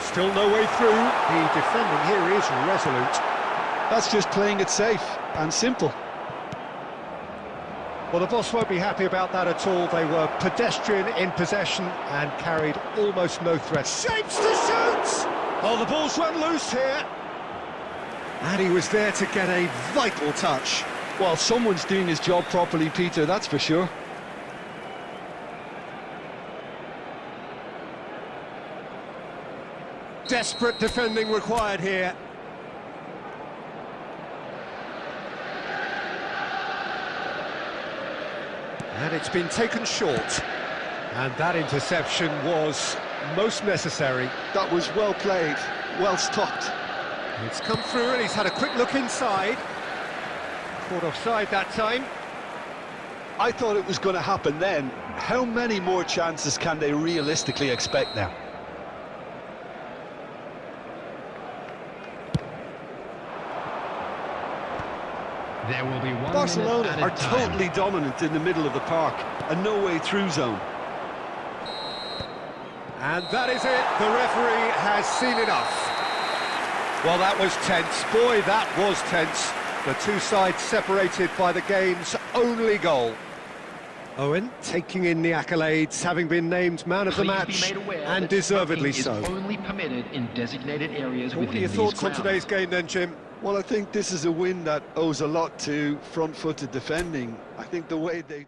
Still no way through. The defending here is resolute. That's just playing it safe and simple. Well, the boss won't be happy about that at all. They were pedestrian in possession and carried almost no threat. Shapes to shoot! Oh, the ball's run loose here. And he was there to get a vital touch. Well, someone's doing his job properly, Peter, that's for sure. Desperate defending required here. And it's been taken short. And that interception was most necessary. That was well played, well stopped. It's come through and he's had a quick look inside. Caught offside that time. I thought it was going to happen then. How many more chances can they realistically expect now? There will be 1 Barcelona minute are added time. totally dominant in the middle of the park, a no-way through zone. And that is it. The referee has seen enough. Well, that was tense. Boy, that was tense. The two sides separated by the game's only goal. Owen taking in the accolades, having been named man of the Please match, be made aware and that deservedly smoking so. is only permitted in designated areas What are within your these thoughts on grounds. today's game then, Jim? Well, I think this is a win that owes a lot to front-footed defending. I think the way they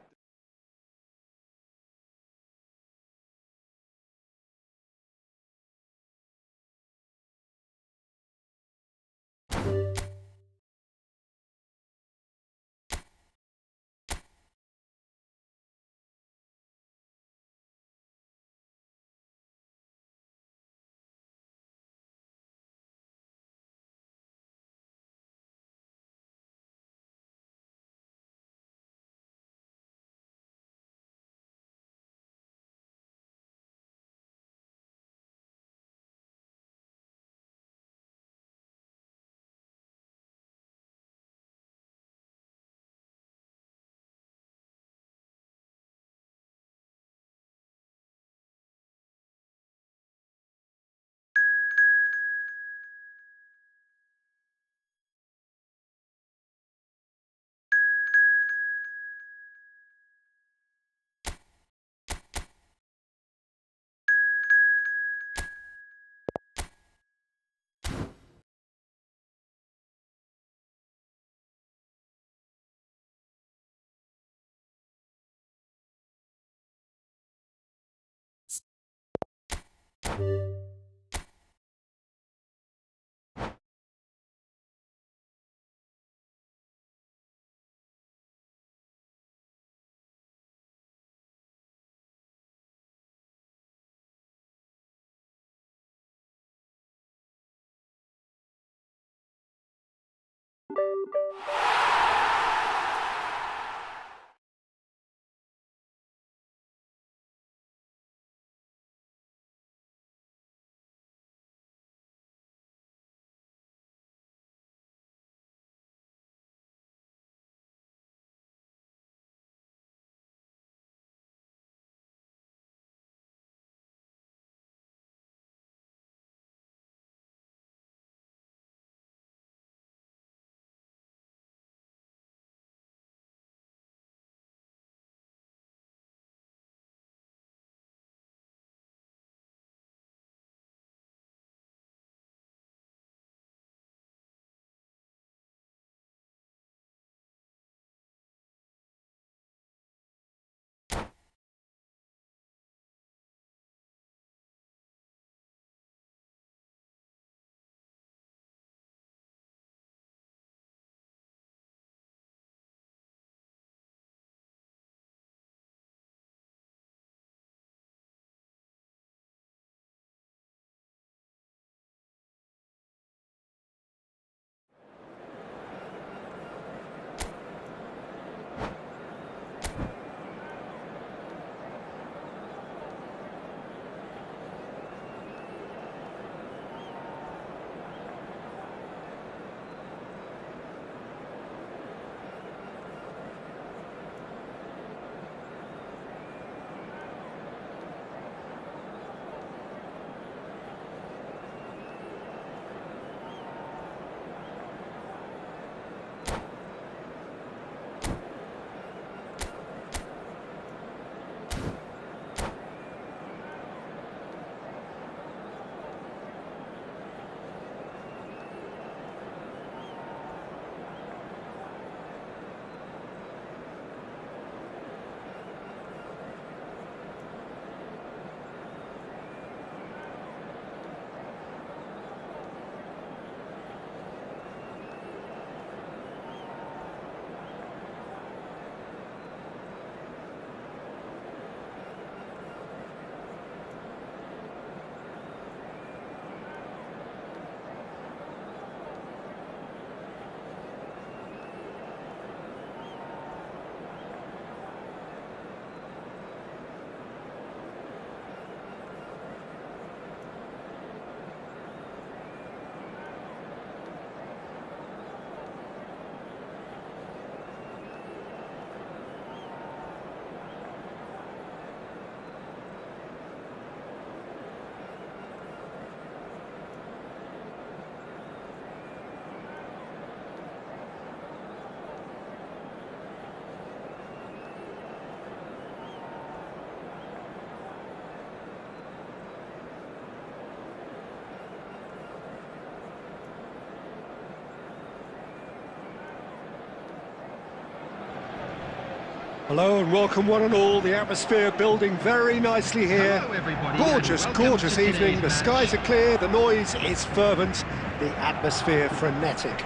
Hello and welcome one and all. The atmosphere building very nicely here. Hello, everybody, Gorgeous, and welcome gorgeous to evening. today's The match. skies are clear, the noise is fervent, the atmosphere frenetic.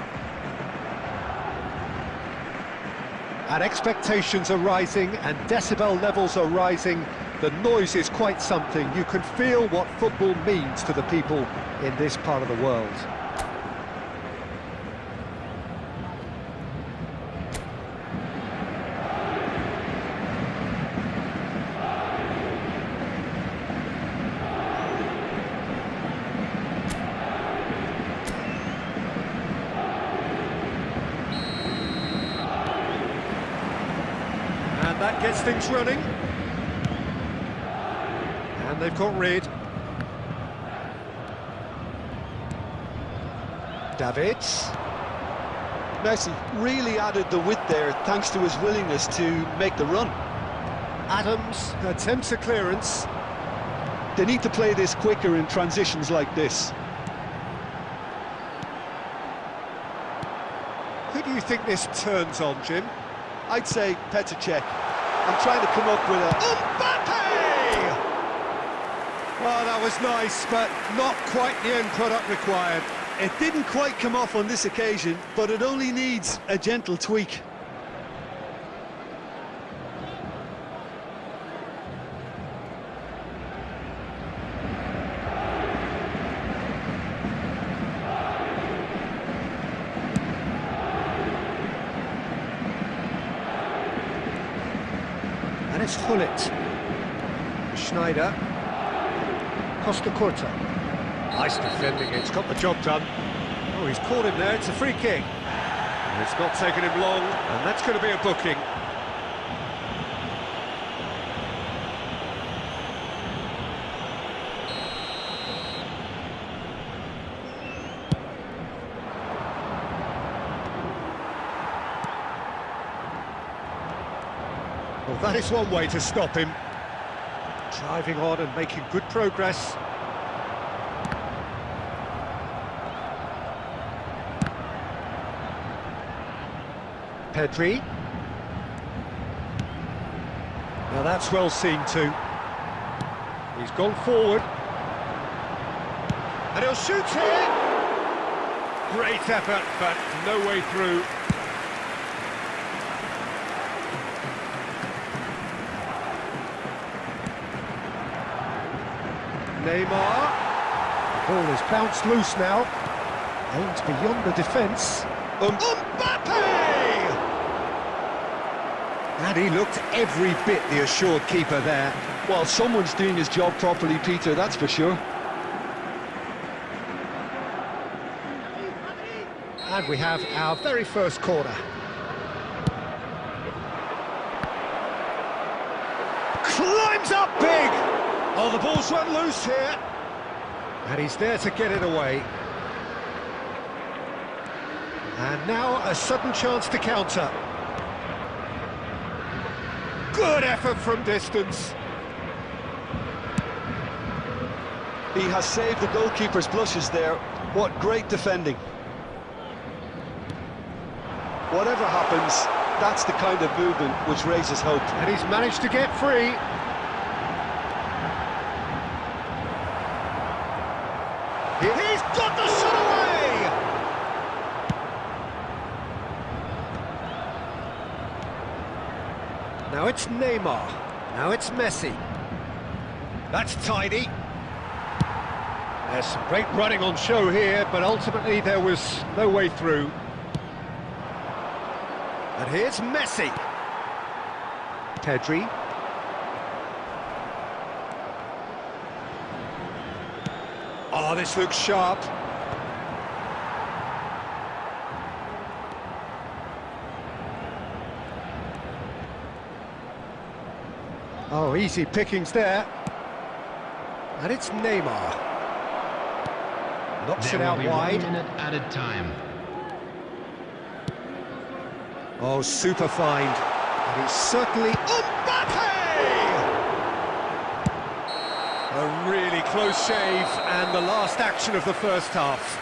And expectations are rising and decibel levels are rising. The noise is quite something. You can feel what football means to the people in this part of the world. And that gets things running. And they've got rid. Davids. Messi really added the width there thanks to his willingness to make the run. Adams attempts a clearance. They need to play this quicker in transitions like this. Who do you think this turns on, Jim? I'd say Petr. I'm trying to come up with a... Mbappe! Well, that was nice, but not quite the end product required. It didn't quite come off on this occasion, but it only needs a gentle tweak. And it's Hullet. Schneider. Costa Curta. Nice defending, it's got the job done. Oh, he's caught him there, it's a free kick. And it's not taken him long, and that's going to be a booking. Well, that is one way to stop him. Driving on and making good progress. Pedri. Now that's well seen too. He's gone forward. And he'll shoot here. Great effort, but no way through. Neymar. The ball is bounced loose now. Aimed beyond the defence. Mbappe! And he looked every bit the assured keeper there. Well, someone's doing his job properly, Peter, that's for sure. And we have our very first corner. Climbs up big! Oh, the ball's run loose here. And he's there to get it away. And now a sudden chance to counter. Good effort from distance. He has saved the goalkeeper's blushes there. What great defending. Whatever happens, that's the kind of movement which raises hope. And he's managed to get free. He's got the shot away! Now it's Neymar. Now it's Messi. That's tidy. There's some great running on show here, but ultimately there was no way through. And here's Messi. Pedri. Oh, this looks sharp. Oh, easy pickings there. And it's Neymar. Knocks it There out will be wide. 1 minute added time. Oh, super find. And he's certainly... Mbappe! A really close shave, and the last action of the first half.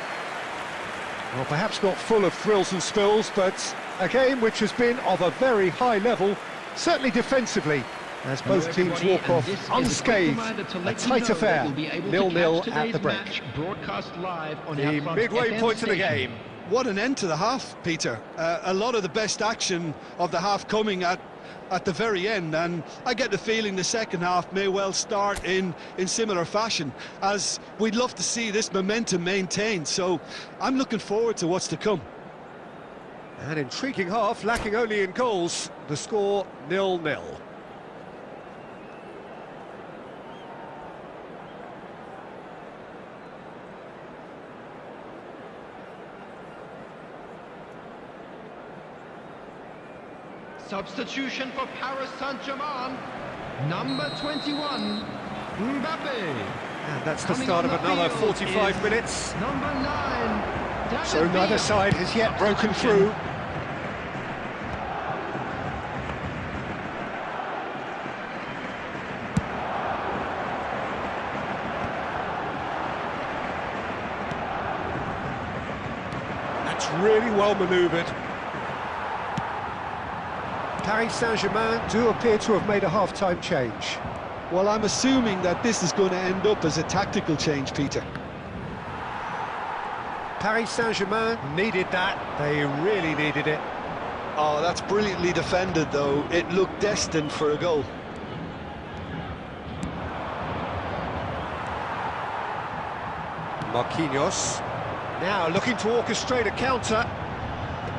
Well, perhaps not full of thrills and spills, but a game which has been of a very high level, Certainly defensively, as Hello both teams everybody, walk and off this is a quick unscathed. reminder to A let you tight know that affair, you'll be able to 0-0 catch at the today's break. match broadcast live on The our club's midway FM point of the station. game. What an end to the half, Peter. A lot of the best action of the half coming at the very end, and I get the feeling the second half may well start in similar fashion, as we'd love to see this momentum maintained. So I'm looking forward to what's to come. An intriguing half, lacking only in goals. The score 0-0. Substitution for Paris Saint-Germain, number 21, Mbappe. And that's the Coming start on of the another field 45 is minutes. Number 9, David So neither Villa. side has yet broken through. That's really well manoeuvred. Paris Saint-Germain do appear to have made a half-time change. Well, I'm assuming that this is going to end up as a tactical change, Peter. Paris Saint-Germain needed that. They really needed it. Oh, that's brilliantly defended, though. It looked destined for a goal. Marquinhos. Now looking to orchestrate a counter.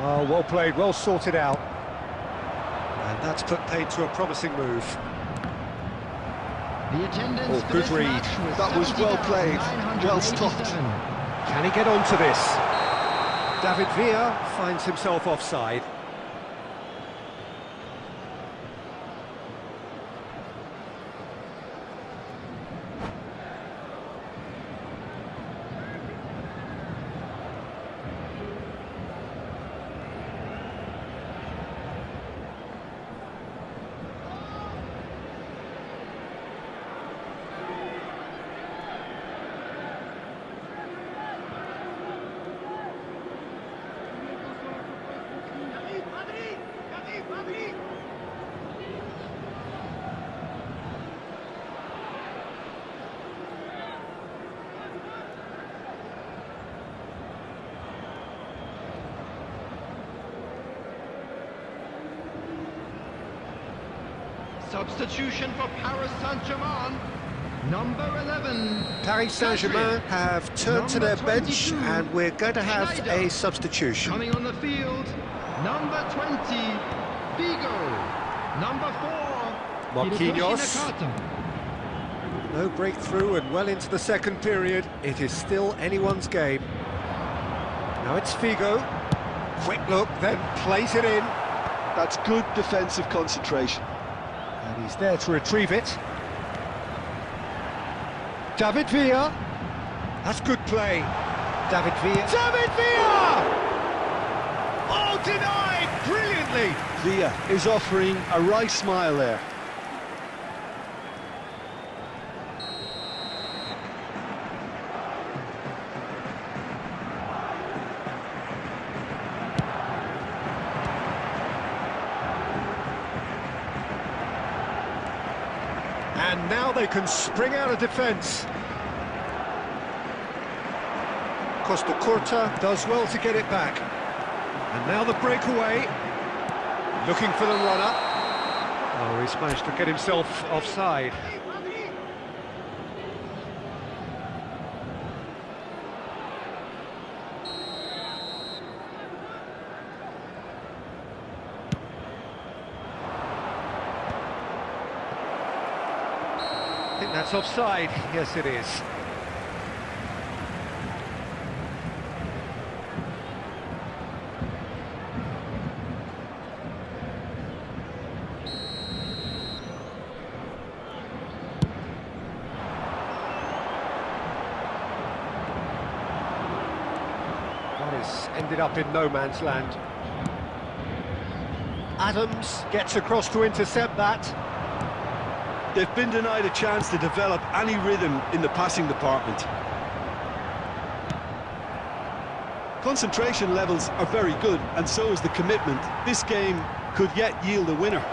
Oh, well played, well sorted out. And that's put paid to a promising move. The attendance Oh, for good this read. match That was well played, well stopped. 70,987. Can he get onto this? David Villa finds himself offside. Substitution for Paris Saint-Germain, number 11. Paris Saint-Germain have turned to their Number bench 22, and we're going to have Schneider. a substitution. Coming on the field, number 20, Figo. Number 4, Marquinhos. Hirotoshi Nakata. No breakthrough and well into the second period. It is still anyone's game. Now it's Figo. Quick look, then plays it in. That's good defensive concentration. And he's there to retrieve it. David Villa. That's good play. David Villa. David Villa! Oh, denied brilliantly. Villa is offering a wry smile there. And now they can spring out of defence. Costa Curta does well to get it back. And now the breakaway. Looking for the runner. Oh, he's managed to get himself offside. I think that's offside. Yes, it is. That has ended up in no man's land. Adams gets across to intercept that. They've been denied a chance to develop any rhythm in the passing department. Concentration levels are very good, and so is the commitment. This game could yet yield a winner.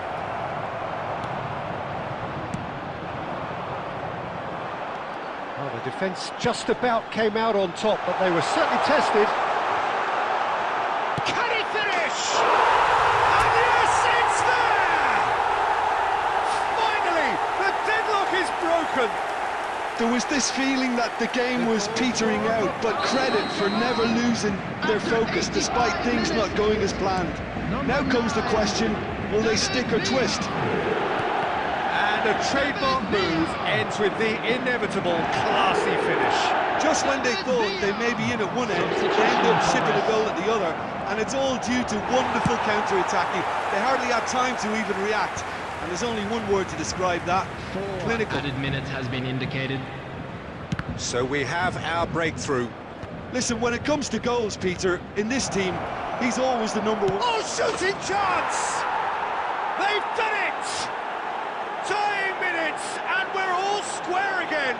Well, the defence just about came out on top, but they were certainly tested. Can he finish? And yes, it's there! Finally, the deadlock is broken. There was this feeling that the game was petering out, but credit for never losing their focus despite things not going as planned. Now comes the question, will they stick or twist? And a trademark move ends with the inevitable classy finish. Just when they thought they may be in at one end, they end up shipping a goal at the other, and it's all due to wonderful counter-attacking. They hardly had time to even react, and there's only one word to describe that: clinical. Added minutes has been indicated. So we have our breakthrough. Listen, when it comes to goals, Peter, in this team, he's always the number one. Oh, shooting chance! They've done it! Tying minutes, and we're all square again.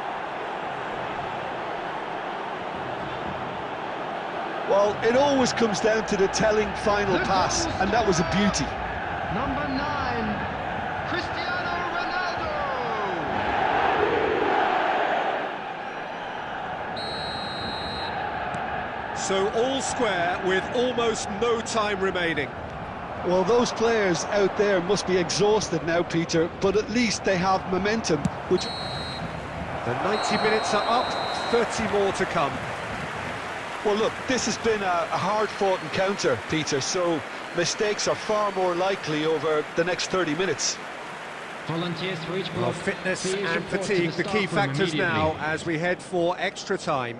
Well, it always comes down to the telling final pass, and that was a beauty. Number 9, Cristiano Ronaldo. So all square with almost no time remaining. Well, those players out there must be exhausted now, Peter, but at least they have momentum, which... The 90 minutes are up, 30 more to come. Well, look, this has been a hard-fought encounter, Peter, so mistakes are far more likely over the next 30 minutes. Volunteers for each Well, block. fitness Please and report to fatigue, the staff key room factors now immediately. as we head for extra time.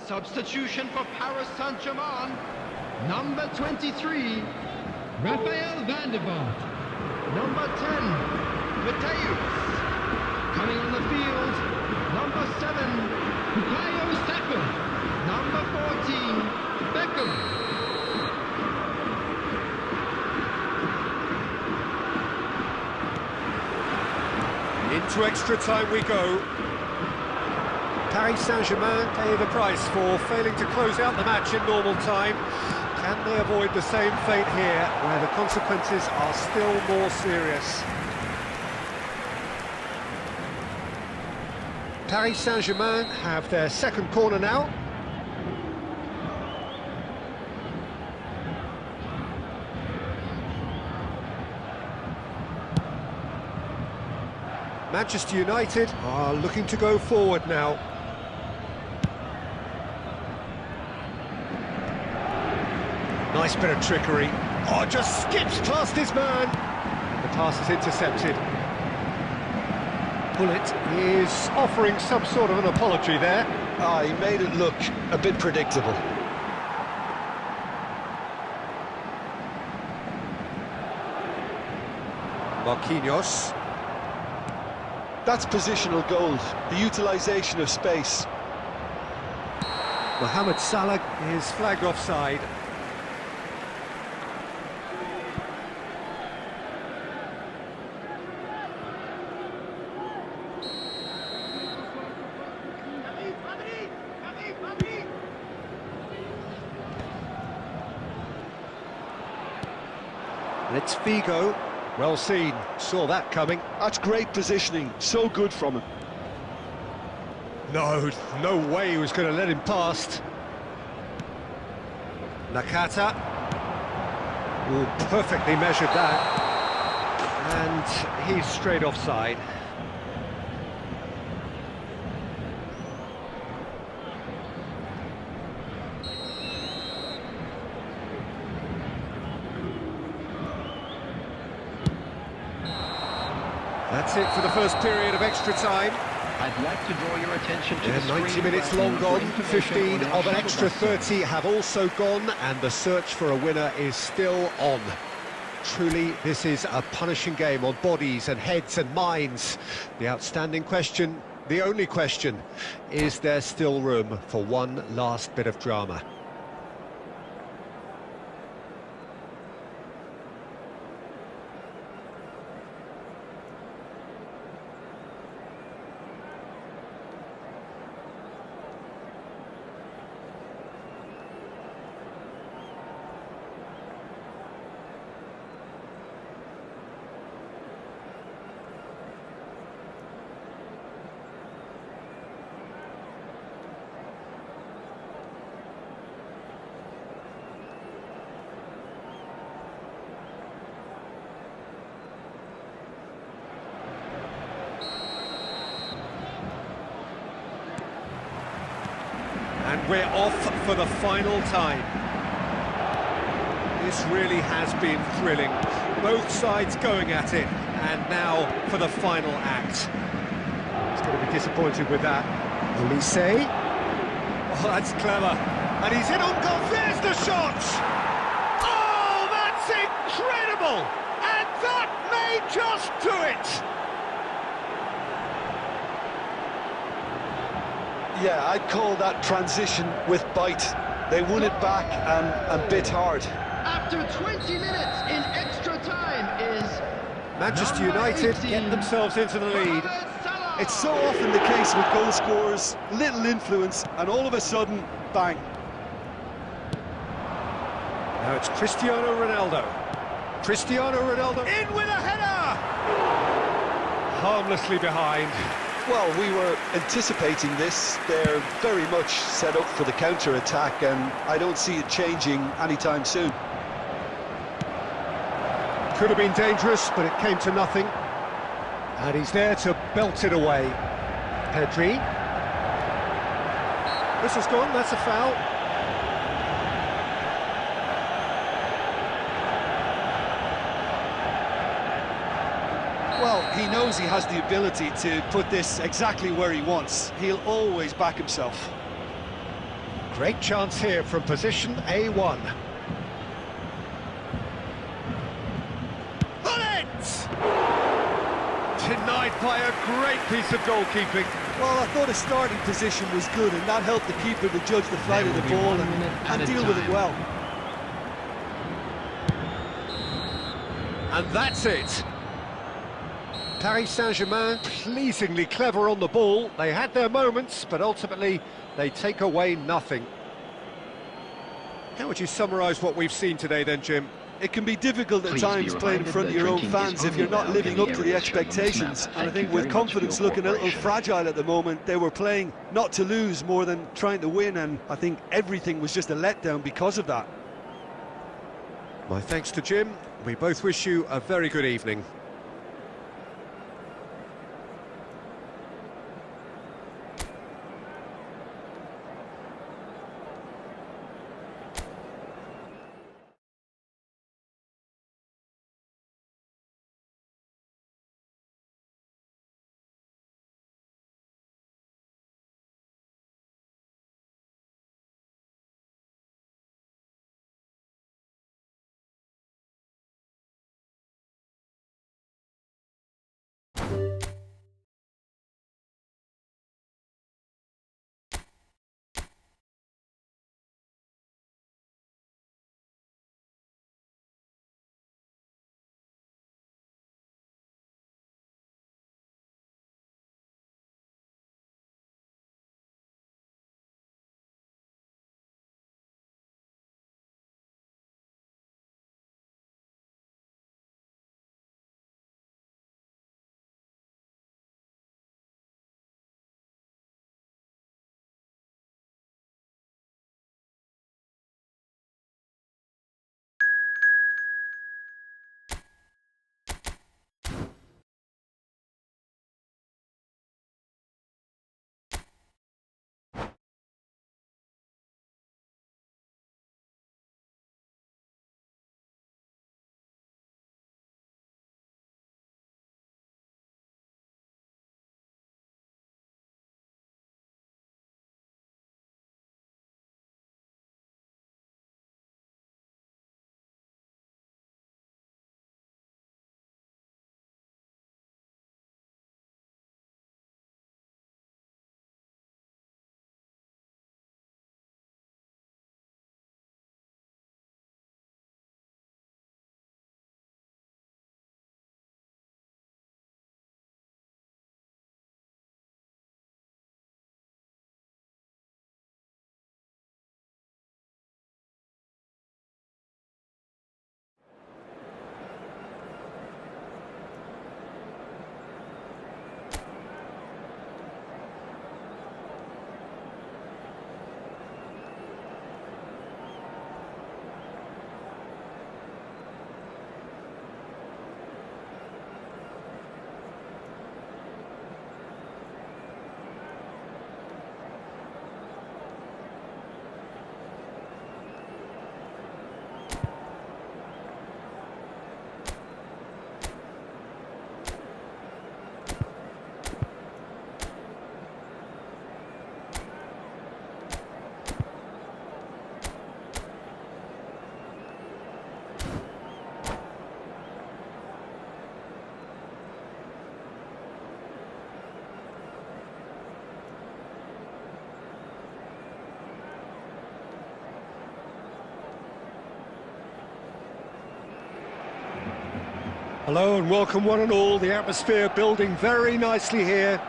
Substitution for Paris Saint-Germain. Number 23, Raphael van der Vaart. Number 10, Mateus. Coming on the field, number 7, Bukayo Saka. Number 14, Beckham. Into extra time we go. Paris Saint-Germain pay the price for failing to close out the match in normal time. Can they avoid the same fate here, where the consequences are still more serious? Paris Saint-Germain have their second corner now. Manchester United are looking to go forward now. Nice bit of trickery. Oh, just skips past his man. The pass is intercepted. Bullet is offering some sort of an apology there. Ah, he made it look a bit predictable. Marquinhos. That's positional gold, the utilisation of space. Mohamed Salah is flagged offside. And it's Figo. Well seen, saw that coming. That's great positioning, so good from him. No way he was going to let him past. Nakata. Oh, perfectly measured that. And he's straight offside. That's it for the first period of extra time. I'd like to draw your attention to the And 90 screen minutes right long now gone, for information 15 on our of an shuttle extra bus service. 30 have also gone, and the search for a winner is still on. Truly, this is a punishing game on bodies and heads and minds. The outstanding question, the only question, is there still room for one last bit of drama? And we're off for the final time. This really has been thrilling. Both sides going at it, and now for the final act. He's going to be disappointed with that. Olise. Oh, that's clever. And he's in on goal. There's the shot! Oh, that's incredible! And that may just do it! Yeah, I'd call that transition with bite. They won it back and bit hard. After 20 minutes in extra time is Manchester number United 18, get themselves into the lead. It's so often the case with goal scorers, little influence, and all of a sudden, bang. Now it's Cristiano Ronaldo. Cristiano Ronaldo in with a header! Harmlessly behind. Well, we were anticipating this. They're very much set up for the counter-attack, and I don't see it changing anytime soon. Could have been dangerous, but it came to nothing. And he's there to belt it away. Pedri. This has gone, that's a foul. Well, he knows he has the ability to put this exactly where he wants. He'll always back himself. Great chance here from position A1. Bullet! Denied by a great piece of goalkeeping. Well, I thought his starting position was good, and that helped the keeper to judge the flight of the ball and deal with it well. And that's it. Paris Saint-Germain pleasingly clever on the ball. They had their moments, but ultimately they take away nothing. How would you summarise what we've seen today then, Jim? It can be difficult at times playing in front of your own fans if you're not living up to the expectations. And I think with confidence looking a little fragile at the moment, they were playing not to lose more than trying to win, and I think everything was just a letdown because of that. My thanks to Jim. We both wish you a very good evening. Hello and welcome one and all. The atmosphere building very nicely here.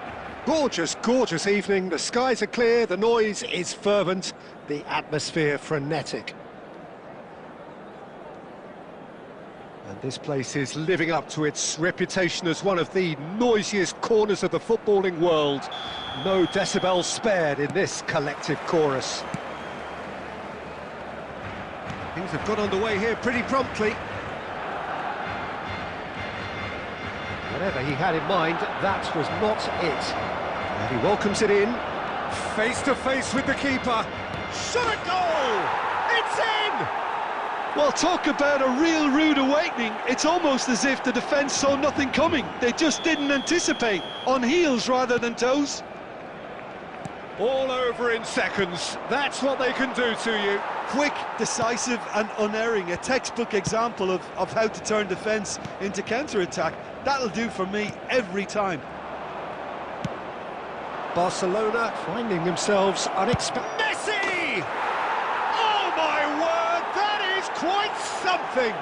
Gorgeous, gorgeous evening. The skies are clear, the noise is fervent, the atmosphere frenetic. And this place is living up to its reputation as one of the noisiest corners of the footballing world. No decibels spared in this collective chorus. Things have got underway here pretty promptly. Whatever he had in mind, that was not it. And he welcomes it in, face to face with the keeper. Shot a goal! It's in! Well, talk about a real rude awakening. It's almost as if the defence saw nothing coming. They just didn't anticipate, on heels rather than toes. All over in seconds. That's what they can do to you. Quick, decisive and unerring. A textbook example of how to turn defence into counter-attack. That'll do for me every time. Barcelona finding themselves unexpected. Messi! Oh my word, that is quite something!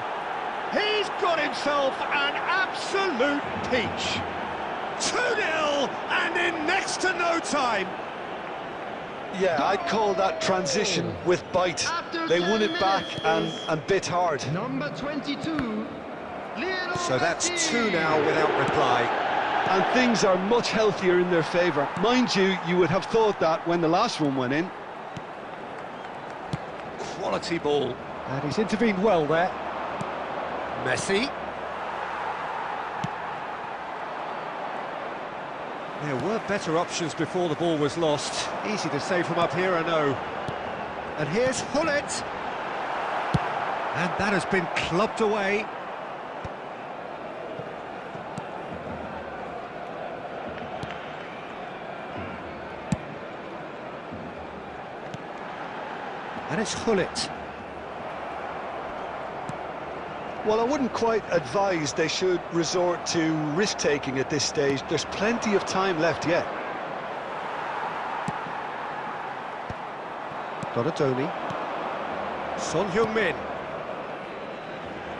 He's got himself an absolute peach. 2-0 and in next to no time. Yeah, I'd call that transition with bite. They won it back and bit hard. Number 22. So that's 2 now without reply. And things are much healthier in their favour. Mind you, you would have thought that when the last one went in. Quality ball. And he's intervened well there. Messi. There were better options before the ball was lost. Easy to say from up here, I know. And here's Hullet. And that has been clubbed away. And it's Hullet. Well, I wouldn't quite advise they should resort to risk-taking at this stage. There's plenty of time left yet. Donatoni. Son Heung-min.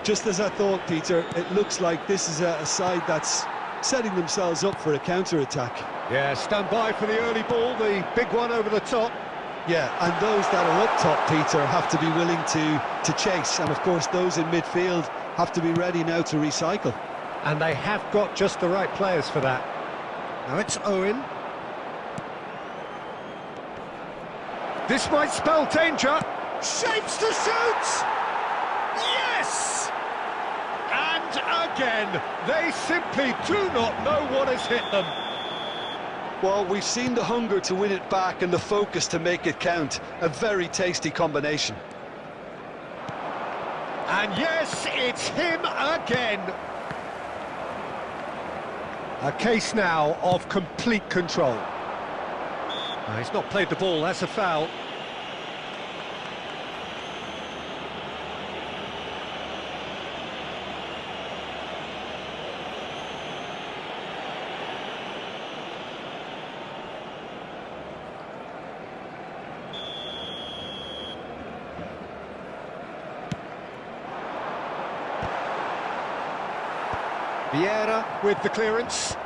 Just as I thought, Peter, it looks like this is a side that's setting themselves up for a counter-attack. Yeah, stand by for the early ball, the big one over the top. Yeah, and those that are up top, Peter, have to be willing to chase. And, of course, those in midfield have to be ready now to recycle. And they have got just the right players for that. Now it's Owen. This might spell danger. Shapes to shoot! Yes! And again, they simply do not know what has hit them. Well, we've seen the hunger to win it back and the focus to make it count. A very tasty combination. And yes, it's him again. A case now of complete control. He's not played the ball, that's a foul. Vieira with the clearance.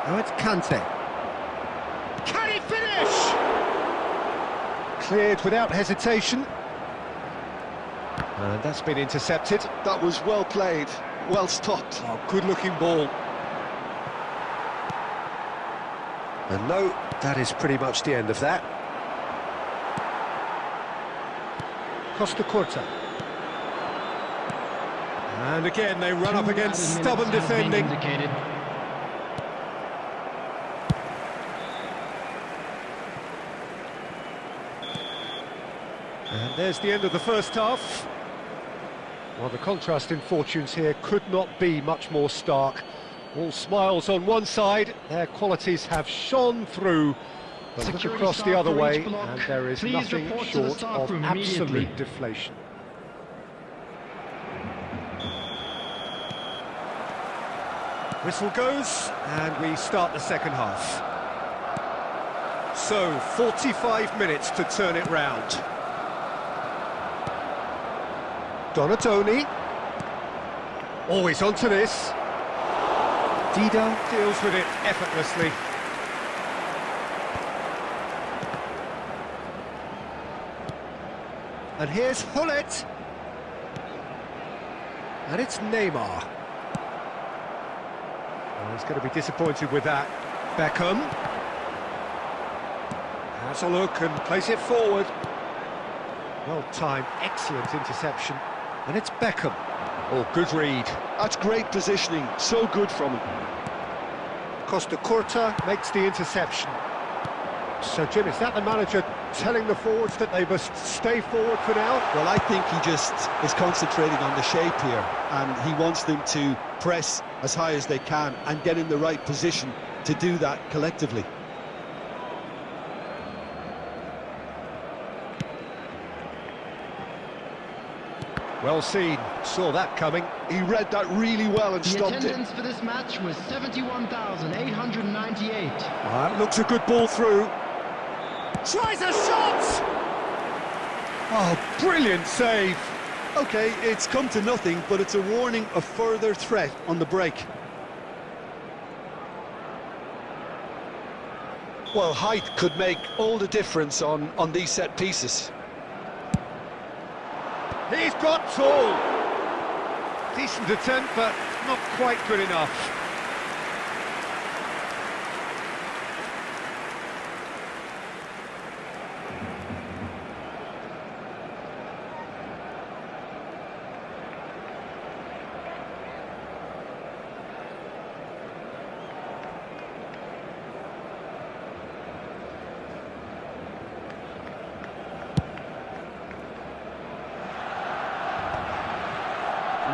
Now it's Kante. Can he finish? Cleared without hesitation. And that's been intercepted. That was well played, well stopped. Oh, good-looking ball. And no, that is pretty much the end of that. Costa Curta. And again, they run up against stubborn defending. And there's the end of the first half. Well, the contrast in fortunes here could not be much more stark. All smiles on one side, their qualities have shone through. But look across the other way, and there is nothing short of absolute deflation. Whistle goes, and we start the second half. So, 45 minutes to turn it round. Donatoni. Always onto this. Dida deals with it effortlessly. And here's Hullet. And it's Neymar. Oh, he's going to be disappointed with that. Beckham. Has a look and plays it forward. Well timed, excellent interception. And it's Beckham. Oh, good read. That's great positioning, so good from him. Costa Curta makes the interception. So, Jim, is that the manager telling the forwards that they must stay forward for now? Well, I think he just is concentrating on the shape here, and he wants them to press as high as they can and get in the right position to do that collectively. Well seen, saw that coming. He read that really well and The stopped it. attendance for this match was 71,898. That looks a good ball through. Tries a shot! Oh, brilliant save. Okay, it's come to nothing, but it's a warning of further threat on the break. Well, height could make all the difference on these set pieces. He's got tall. Decent attempt, but not quite good enough.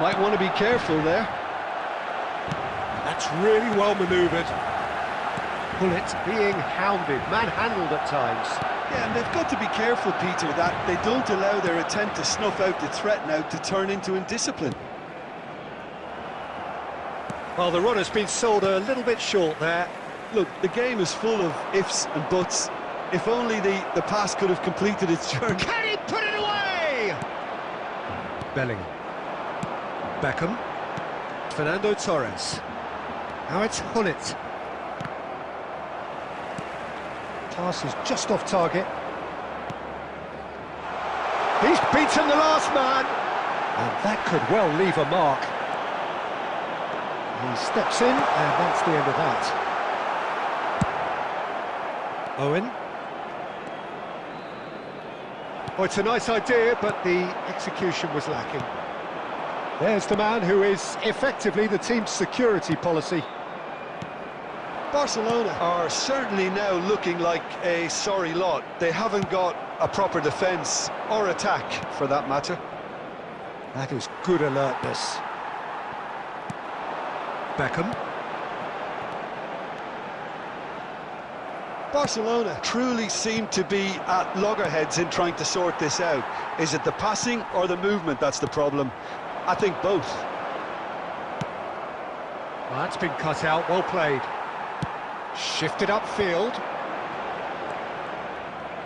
Might want to be careful there. That's really well manoeuvred. Hullet being hounded, manhandled at times. Yeah, and they've got to be careful, Peter, that they don't allow their attempt to snuff out the threat now to turn into indiscipline. Well, the run has been sold a little bit short there. Look, the game is full of ifs and buts. If only the pass could have completed its journey. Can he put it away? Bellingham. Beckham. Fernando Torres. Now it's Hullet. Pass is just off target. He's beaten the last man. And that could well leave a mark. He steps in, and that's the end of that. Owen. Oh, it's a nice idea, but the execution was lacking. There's the man who is effectively the team's security policy. Barcelona are certainly now looking like a sorry lot. They haven't got a proper defence or attack, for that matter. That is good alertness. Beckham. Barcelona truly seem to be at loggerheads in trying to sort this out. Is it the passing or the movement that's the problem? I think both. Well, that's been cut out, well played. Shifted upfield.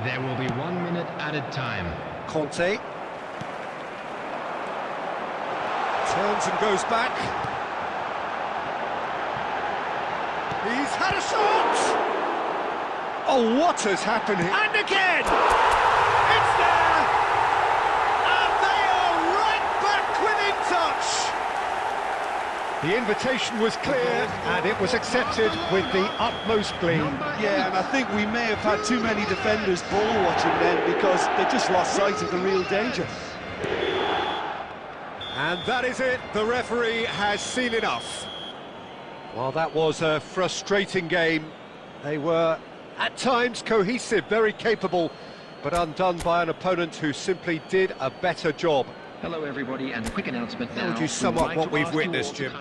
There will be 1 minute added time. Conte. Turns and goes back. He's had a shot! Oh, what has happened here? And again! It's there! And they are right back within touch! The invitation was clear, and it was accepted with the utmost glee. Yeah, and I think we may have had too many defenders ball watching then because they just lost sight of the real danger. And that is it, the referee has seen enough. Well, that was a frustrating game. They were, at times, cohesive, very capable, but undone by an opponent who simply did a better job. Hello, everybody, and a quick announcement now. How would you sum up what we've witnessed, Jim?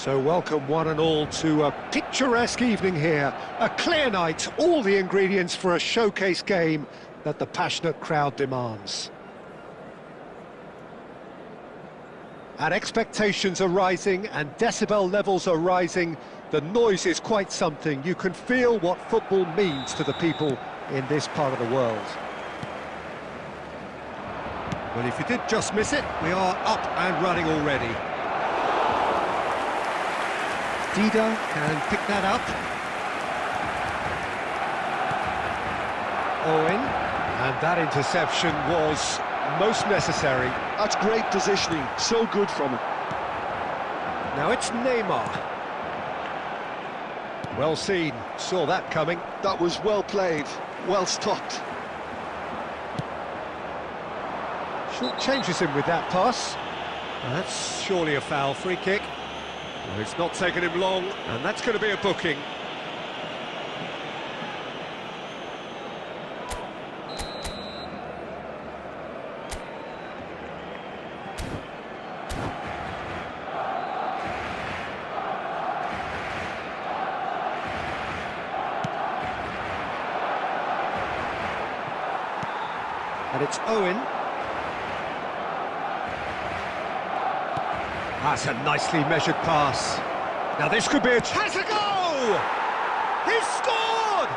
So welcome one and all to a picturesque evening here. A clear night, all the ingredients for a showcase game that the passionate crowd demands. And expectations are rising and decibel levels are rising. The noise is quite something. You can feel what football means to the people in this part of the world. Well, if you did just miss it, we are up and running already. Dida can pick that up. Owen, and that interception was most necessary. That's great positioning, so good from him. Now it's Neymar. Well seen, saw that coming. That was well played, well stopped. Short changes him with that pass. That's surely a foul, free kick. Well, it's not taken him long, and that's going to be a booking. And it's Owen. That's a nicely measured pass. Now this could be a chance to go! He's scored!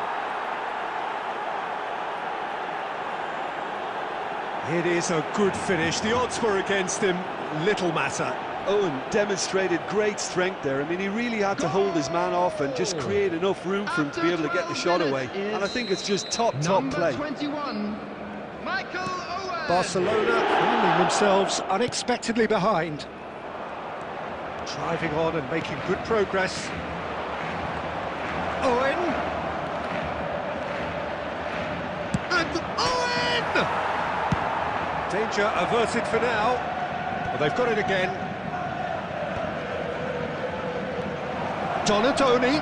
It is a good finish. The odds were against him. Little matter. Owen demonstrated great strength there. I mean, he really had to hold his man off and just create enough room for him to be able to get the shot away. And I think it's just top play. 21, Michael Owen. Barcelona finding themselves unexpectedly behind. Driving on and making good progress. Owen! And Owen! Danger averted for now. Well, they've got it again. Donatoni.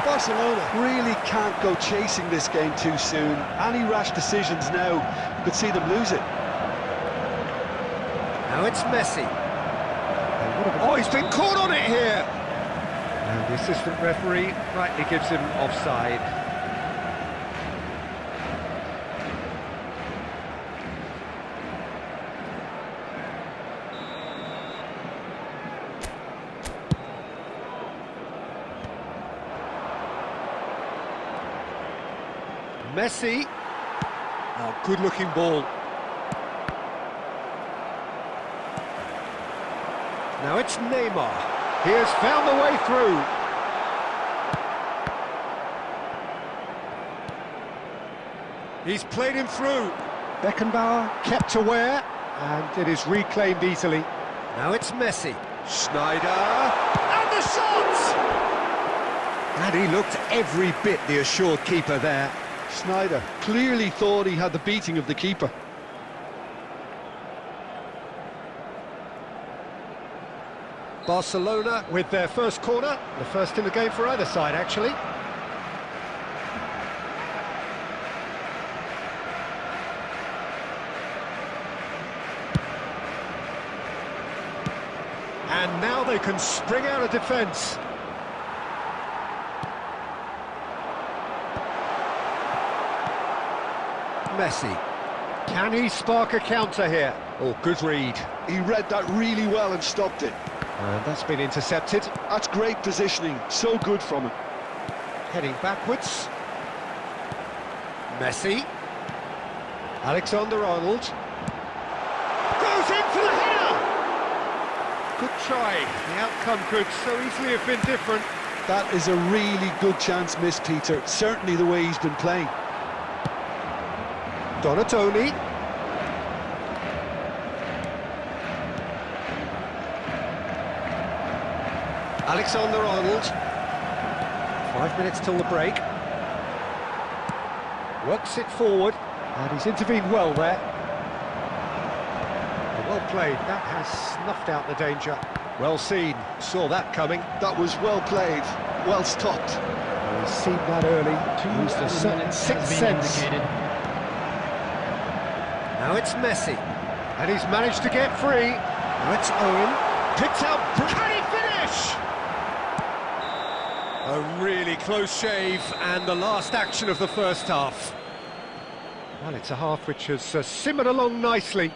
Barcelona really can't go chasing this game too soon. Any rash decisions now could see them lose it. Now it's Messi. Oh, he's been caught on it here! And the assistant referee rightly gives him offside. Messi. Oh, good-looking ball. Now it's Neymar. He has found the way through. He's played him through. Beckenbauer kept aware, and it is reclaimed easily. Now it's Messi. Schneider. And the shot! And he looked every bit the assured keeper there. Schneider clearly thought he had the beating of the keeper. Barcelona with their first corner, the first in the game for either side, actually. And now they can spring out of defence. Messi. Can he spark a counter here? Oh, good read. He read that really well and stopped it. And that's been intercepted. That's great positioning, so good from him. Heading backwards. Messi. Alexander-Arnold. Goes in for the header! Good try. The outcome could so easily have been different. That is a really good chance missed, Peter. Certainly the way he's been playing. Donatoni. Alexander-Arnold. 5 minutes till the break. Works it forward, and he's intervened well there. Well played, that has snuffed out the danger. Well seen, saw that coming. That was well played, well stopped. Well, he's seen that early, used a certain sixth sense. Now it's Messi, and he's managed to get free. Now it's Owen. Picked out. Can he finish? A really close shave, and the last action of the first half. Well, it's a half which has simmered along nicely,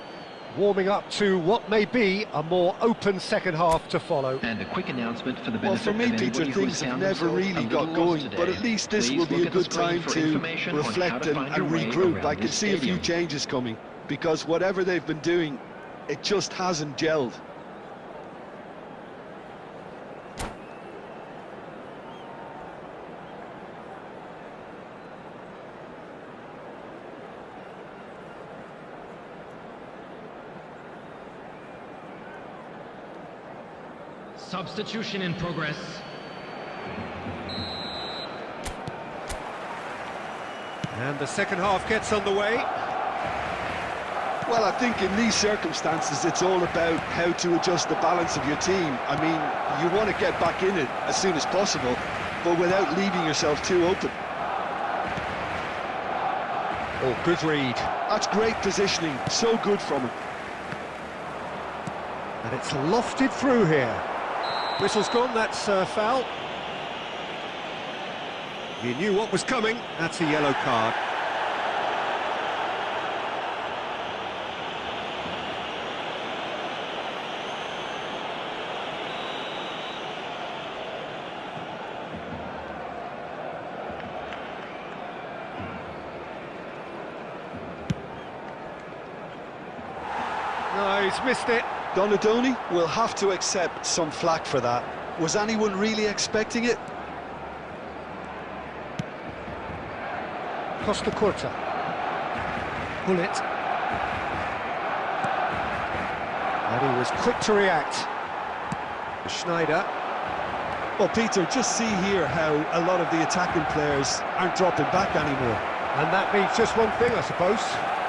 warming up to what may be a more open second half to follow. And a quick announcement for the Well, benefit for me, of anybody Peter, who things has have found never themselves really a got little lost going, today. but at least this Please will be look a at the good screen time for to information on how reflect to and find your way regroup. around I can this see a few stadium. changes coming, because whatever they've been doing, it just hasn't gelled. Substitution in progress. And the second half gets underway. Well, I think in these circumstances, it's all about how to adjust the balance of your team. I mean, you want to get back in it as soon as possible, but without leaving yourself too open. Oh, good read. That's great positioning, so good from him. And it's lofted through here. Whistle's gone, that's foul. He knew what was coming, that's a yellow card. No, he's missed it. Donadoni will have to accept some flack for that. Was anyone really expecting it? Costa Curta. Pull it. And he was quick to react. Schneider. Well, Peter, just see here how a lot of the attacking players aren't dropping back anymore. And that means just one thing, I suppose.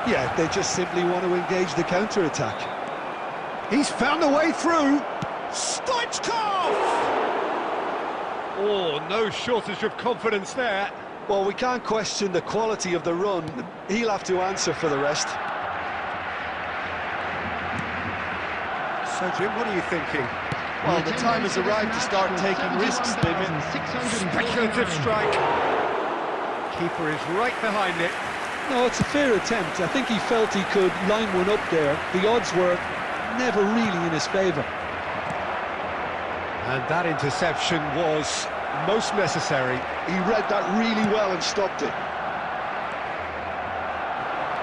Yeah, they just simply want to engage the counter-attack. He's found a way through. Stoichkov! Oh, no shortage of confidence there. Well, we can't question the quality of the run. He'll have to answer for the rest. So, Jim, what are you thinking? Well, the time has arrived to start taking risks. Speculative strike. Keeper is right behind it. No, it's a fair attempt. I think he felt he could line one up there. The odds were never really in his favour. And that interception was most necessary. He read that really well and stopped it.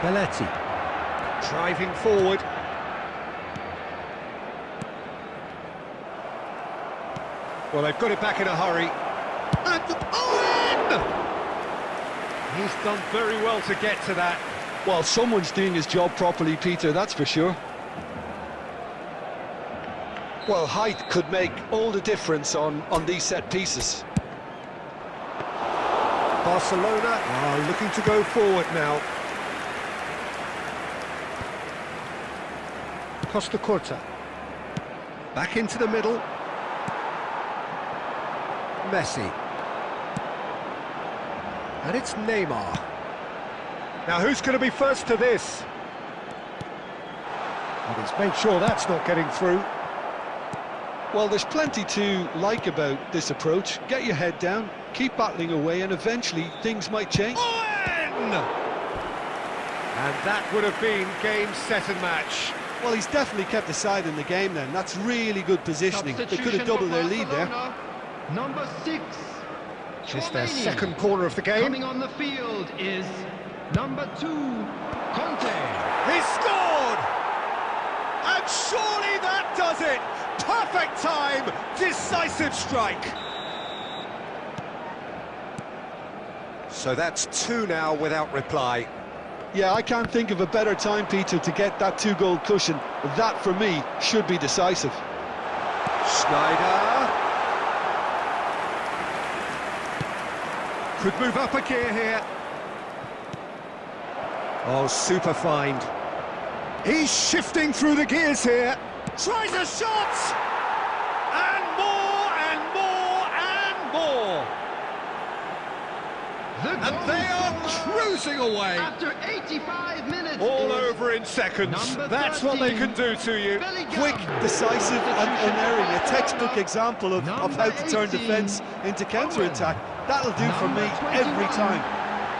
Belletti driving forward. Well, they've got it back in a hurry. And Owen! He's done very well to get to that. Well, someone's doing his job properly, Peter, that's for sure. Well, height could make all the difference on these set pieces. Barcelona are looking to go forward now. Costa Curta. Back into the middle. Messi. And it's Neymar. Now who's going to be first to this? And he's made sure that's not getting through. Well, there's plenty to like about this approach. Get your head down, keep battling away, and eventually things might change. Owen! And that would have been game, set and match. Well, he's definitely kept the side in the game then. That's really good positioning. They could have doubled their lead there. Number 6. Just their second corner of the game. Coming on the field is number 2, Conte. He scored! And surely that does it! Perfect time, decisive strike. So that's 2 now without reply. Yeah, I can't think of a better time, Peter, to get that 2-goal cushion. That, for me, should be decisive. Schneider. Could move up a gear here. Oh, super find. He's shifting through the gears here. Tries a shot! And more, and more, and more! And they are cruising away. After 85 minutes. All is over in seconds. number That's what they 13, can do to you. Quick, decisive and unerring. A textbook example of how to turn 18, defence into counter-attack. That'll do for me Number every 21, time.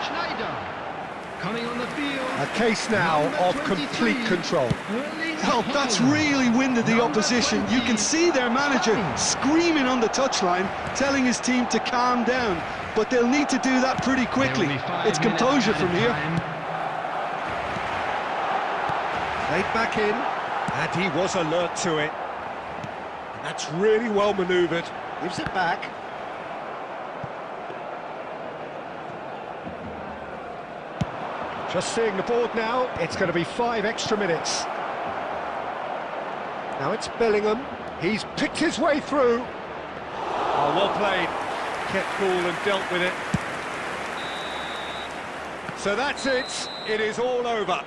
Schneider. Coming on the field. A case now Number of 23, complete control. Well, that's really winded the opposition. You can see their manager screaming on the touchline, telling his team to calm down. But they'll need to do that pretty quickly. It's composure from here. Played back in, and he was alert to it. And that's really well manoeuvred. Gives it back. Just seeing the board now, it's going to be 5 extra minutes. Now it's Bellingham. He's picked his way through. Oh, well played. Kept cool and dealt with it. So that's it. It is all over.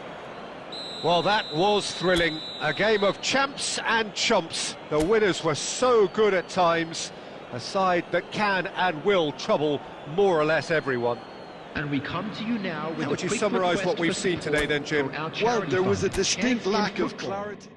Well, that was thrilling. A game of champs and chumps. The winners were so good at times. A side that can and will trouble more or less everyone. And we come to you now with How a would you quick summarise request what we've for seen today support then, Jim? for our Well, charity there was a fund, distinct Chance in lack of Football. clarity.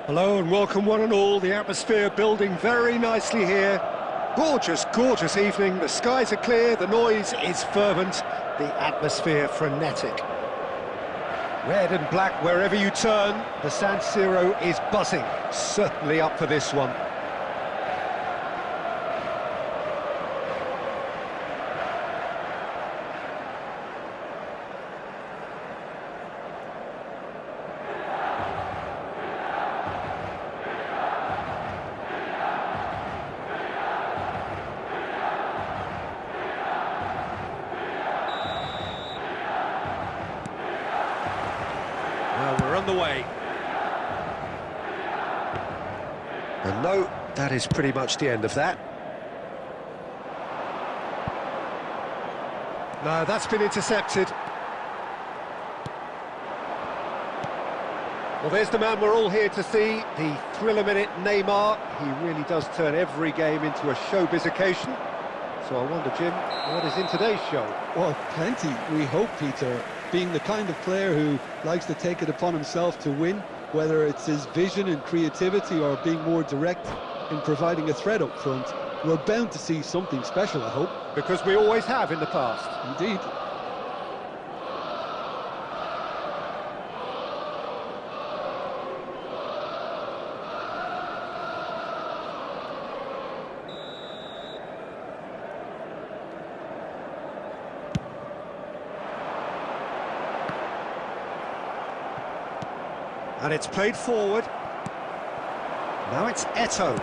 Hello and welcome one and all. The atmosphere building very nicely here. Gorgeous, gorgeous evening. The skies are clear, the noise is fervent, the atmosphere frenetic. Red and black wherever you turn, the San Siro is buzzing. Certainly up for this one. Well, we're on the way. And no, that is pretty much the end of that. No, that's been intercepted. Well, there's the man we're all here to see, the thriller-minute Neymar. He really does turn every game into a showbiz occasion. So I wonder, Jim, what is in today's show? Well, plenty, we hope, Peter. Being the kind of player who likes to take it upon himself to win, whether it's his vision and creativity or being more direct in providing a threat up front, we're bound to see something special, I hope. Because we always have in the past. Indeed. And it's played forward. Now it's Eto'o.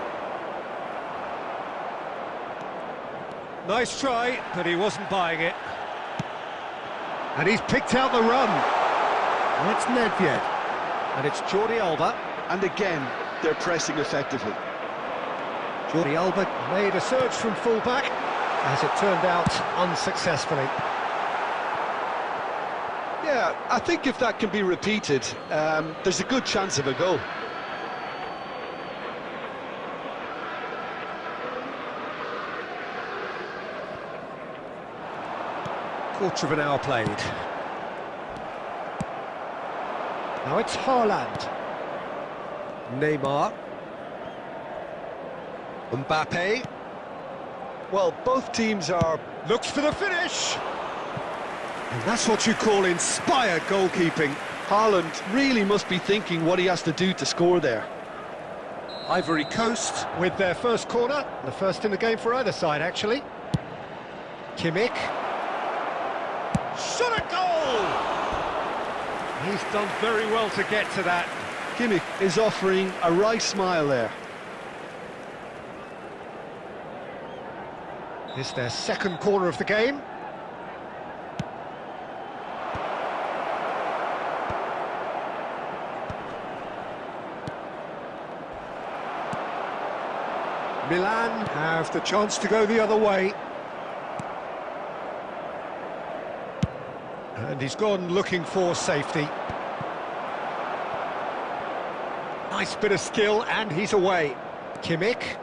Nice try, but he wasn't buying it. And he's picked out the run. And it's Nedved. And it's Jordi Alba. And again, they're pressing effectively. Jordi Alba made a surge from full-back, as it turned out unsuccessfully. Yeah, I think if that can be repeated, there's a good chance of a goal. quarter of an hour played. Now it's Haaland. Neymar. Mbappe. Well, both teams are... Looks for the finish! And that's what you call inspired goalkeeping. Haaland really must be thinking what he has to do to score there. Ivory Coast with their first corner. The first in the game for either side, actually. Kimmich. Shot a goal! He's done very well to get to that. Kimmich is offering a wry smile there. It's their second corner of the game. Milan have the chance to go the other way. And he's gone looking for safety. Nice bit of skill, and he's away. Kimmich.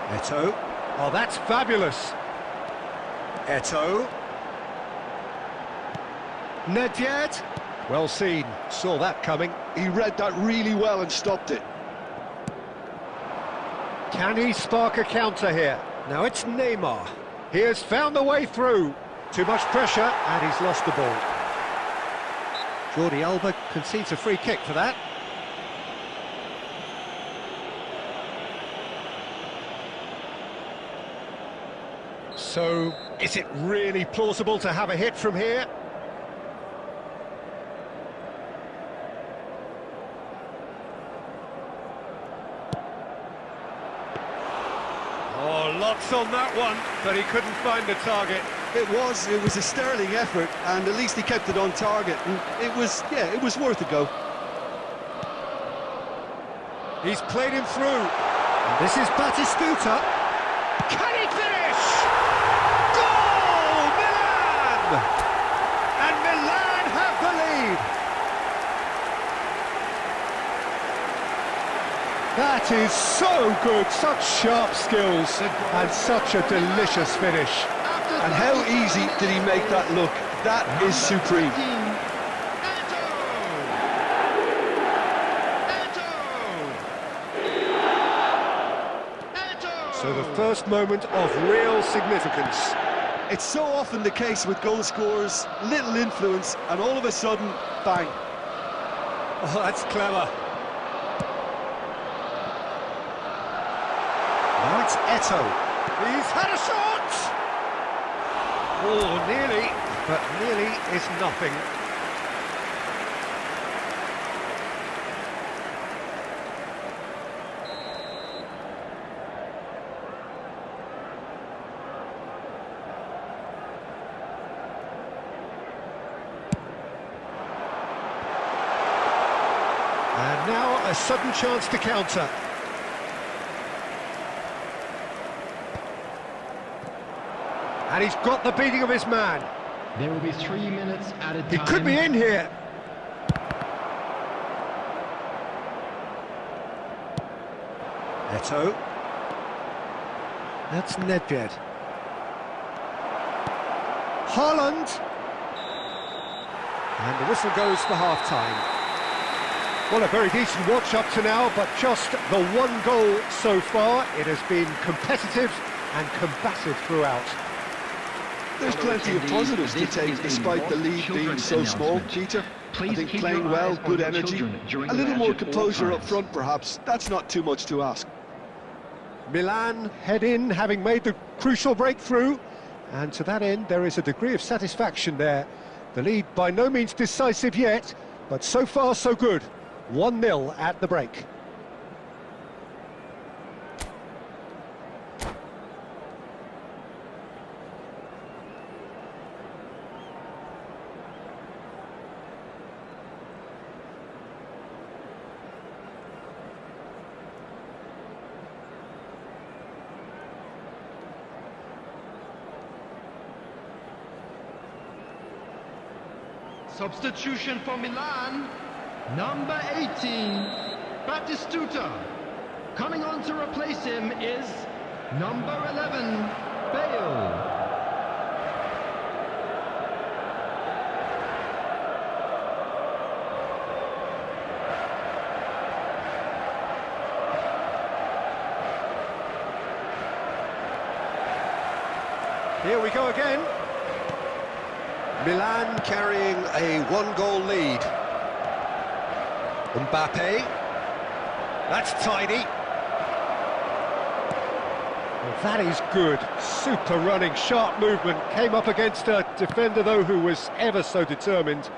Eto'o. Oh, that's fabulous. Eto'o. Nedved. Well seen. Saw that coming. He read that really well and stopped it. Can he spark a counter here? Now it's Neymar. He has found the way through. Too much pressure, and he's lost the ball. Jordi Alba concedes a free kick for that. So, is it really plausible to have a hit from here? Oh, lots on that one, but he couldn't find the target. It was a sterling effort, and at least he kept it on target. And it was worth a go. He's played him through. And this is Batistuta. Can he finish? Goal! Milan! And Milan have the lead. That is so good, such sharp skills, and such a delicious finish. And how easy did he make that look? That is supreme. So the first moment of real significance. It's so often the case with goal scorers, little influence, and all of a sudden, bang. Oh, that's clever. Now it's Eto'o. He's had a shot! Oh, nearly, but nearly is nothing. And now a sudden chance to counter. And he's got the beating of his man. There will be 3 minutes at a time. He could be in here. Eto'o. That's Nedved. Haaland. And the whistle goes for half-time. Well, a very decent watch up to now, but just the one goal so far. It has been competitive and combative throughout. There's plenty of positives to take despite the lead being so small, Peter. I think playing well, good energy, a little more composure up front perhaps. That's not too much to ask. Milan head in, having made the crucial breakthrough, and to that end there is a degree of satisfaction there. The lead by no means decisive yet, but so far so good. 1-0 at the break. Substitution for Milan, number 18, Batistuta. Coming on to replace him is number 11, Bale. Here we go again. Milan carrying a one-goal lead. Mbappe. That's tidy. Well, that is good. Super running, sharp movement. Came up against a defender, though, who was ever so determined.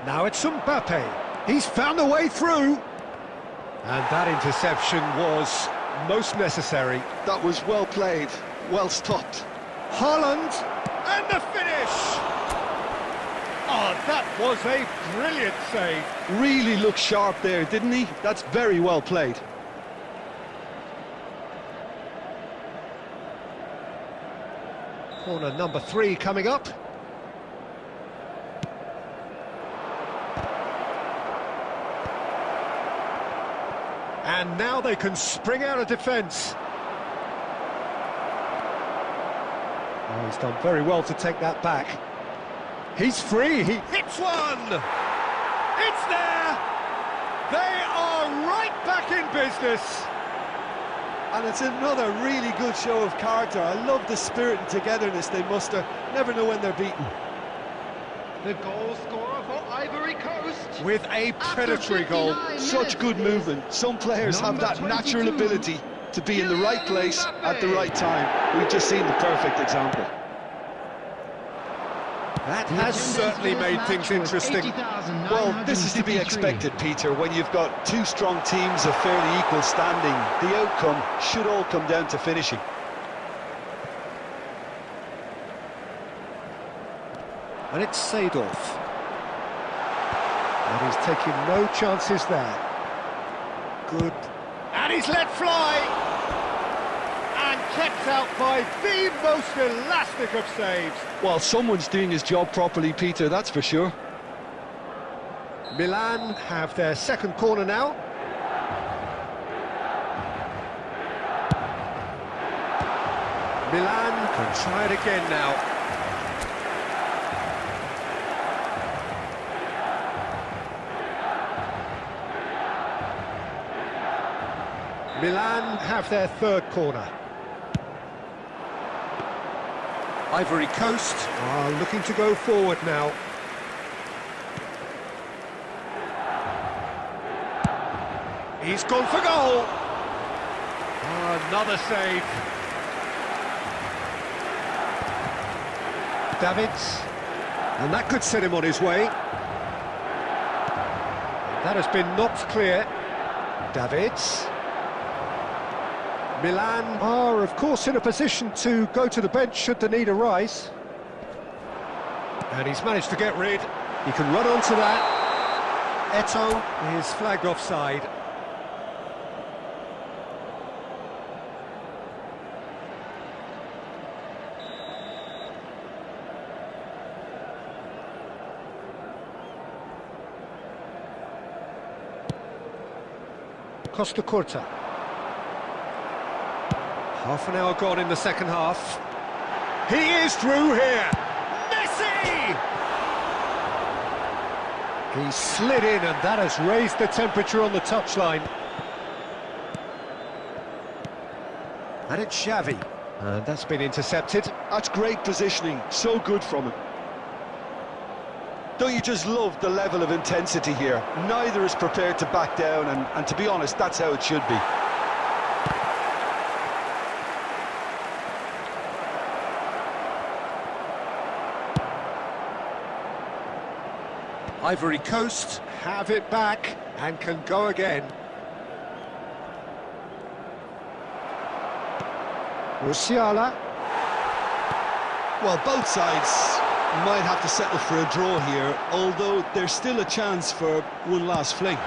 Now it's Mbappe. He's found a way through. And that interception was most necessary. That was well played, well stopped. Haaland, and the finish! Oh, that was a brilliant save. Really looked sharp there, didn't he? That's very well played. Corner number 3 coming up. And now they can spring out of defence. Oh, he's done very well to take that back. He's free, he hits one! It's there! They are right back in business! And it's another really good show of character. I love the spirit and togetherness they muster. Never know when they're beaten. The goal scorer for Ivory Coast. With a predatory goal. Such good movement. Some players have that natural ability to be in the right place at the right time. We've just seen the perfect example. That has certainly made things interesting. Well, this is to be expected, Peter. When you've got two strong teams of fairly equal standing, the outcome should all come down to finishing. And it's Seedorf. And he's taking no chances there. Good. And he's let fly! And kept out by the most elastic of saves. Well, someone's doing his job properly, Peter, that's for sure. Milan have their second corner now. Milan can try it again now. Milan have their third corner. Ivory Coast are looking to go forward now. He's gone for goal. Another save. Davids. And that could set him on his way. That has been knocked clear. Davids. Milan are, of course, in a position to go to the bench should the need arise. And he's managed to get rid. He can run onto that. Eto'o is flagged offside. Costa Curta. Half an hour gone in the second half. He is through here. Messi! He slid in and that has raised the temperature on the touchline. And it's Xavi. And that's been intercepted. That's great positioning, so good from him. Don't you just love the level of intensity here? Neither is prepared to back down, and to be honest, that's how it should be. Ivory Coast have it back and can go again. Musiala. Well, both sides might have to settle for a draw here, although there's still a chance for one last fling.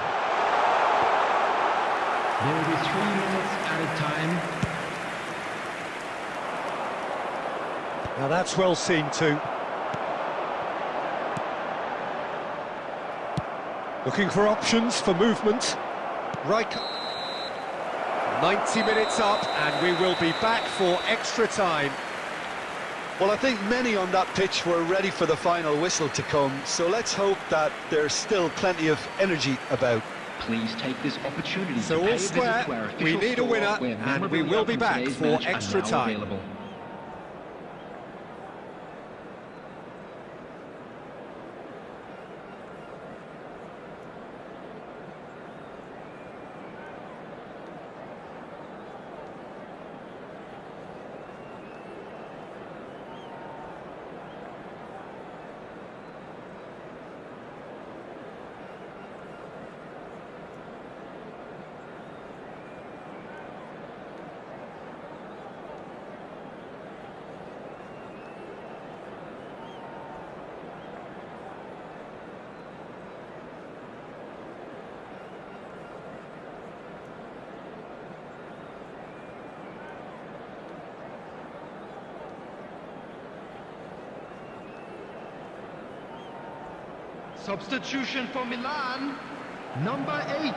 There will be 3 minutes added time. Now that's well seen too. Looking for options for movement. Right. 90 minutes up and we will be back for extra time. Well, I think many on that pitch were ready for the final whistle to come, so let's hope that there's still plenty of energy about. Please take this opportunity So to all pay a visit square, to our we official need a store winner, where and we memorabilia will be from back today's for match are extra now time. available. Substitution for Milan. Number 8,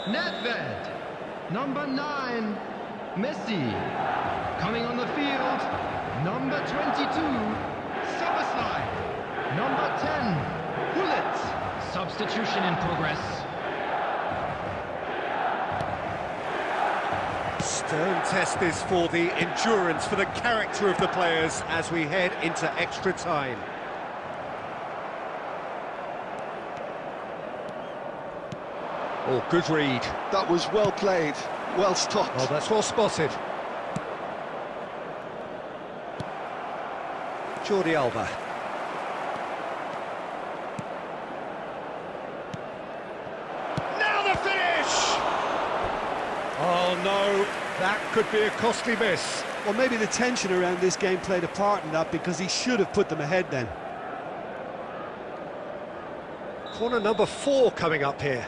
Nedved. Number 9, Messi. Coming on the field, number 22, Soboslai. Number 10, Hullet. Substitution in progress. Stern test this for the endurance, for the character of the players as we head into extra time. Oh, good read. That was well played, well stopped. Oh, that's well spotted. Jordi Alba. Now the finish! Oh no, that could be a costly miss. Well, maybe the tension around this game played a part in that, because he should have put them ahead then. Corner number 4 coming up here.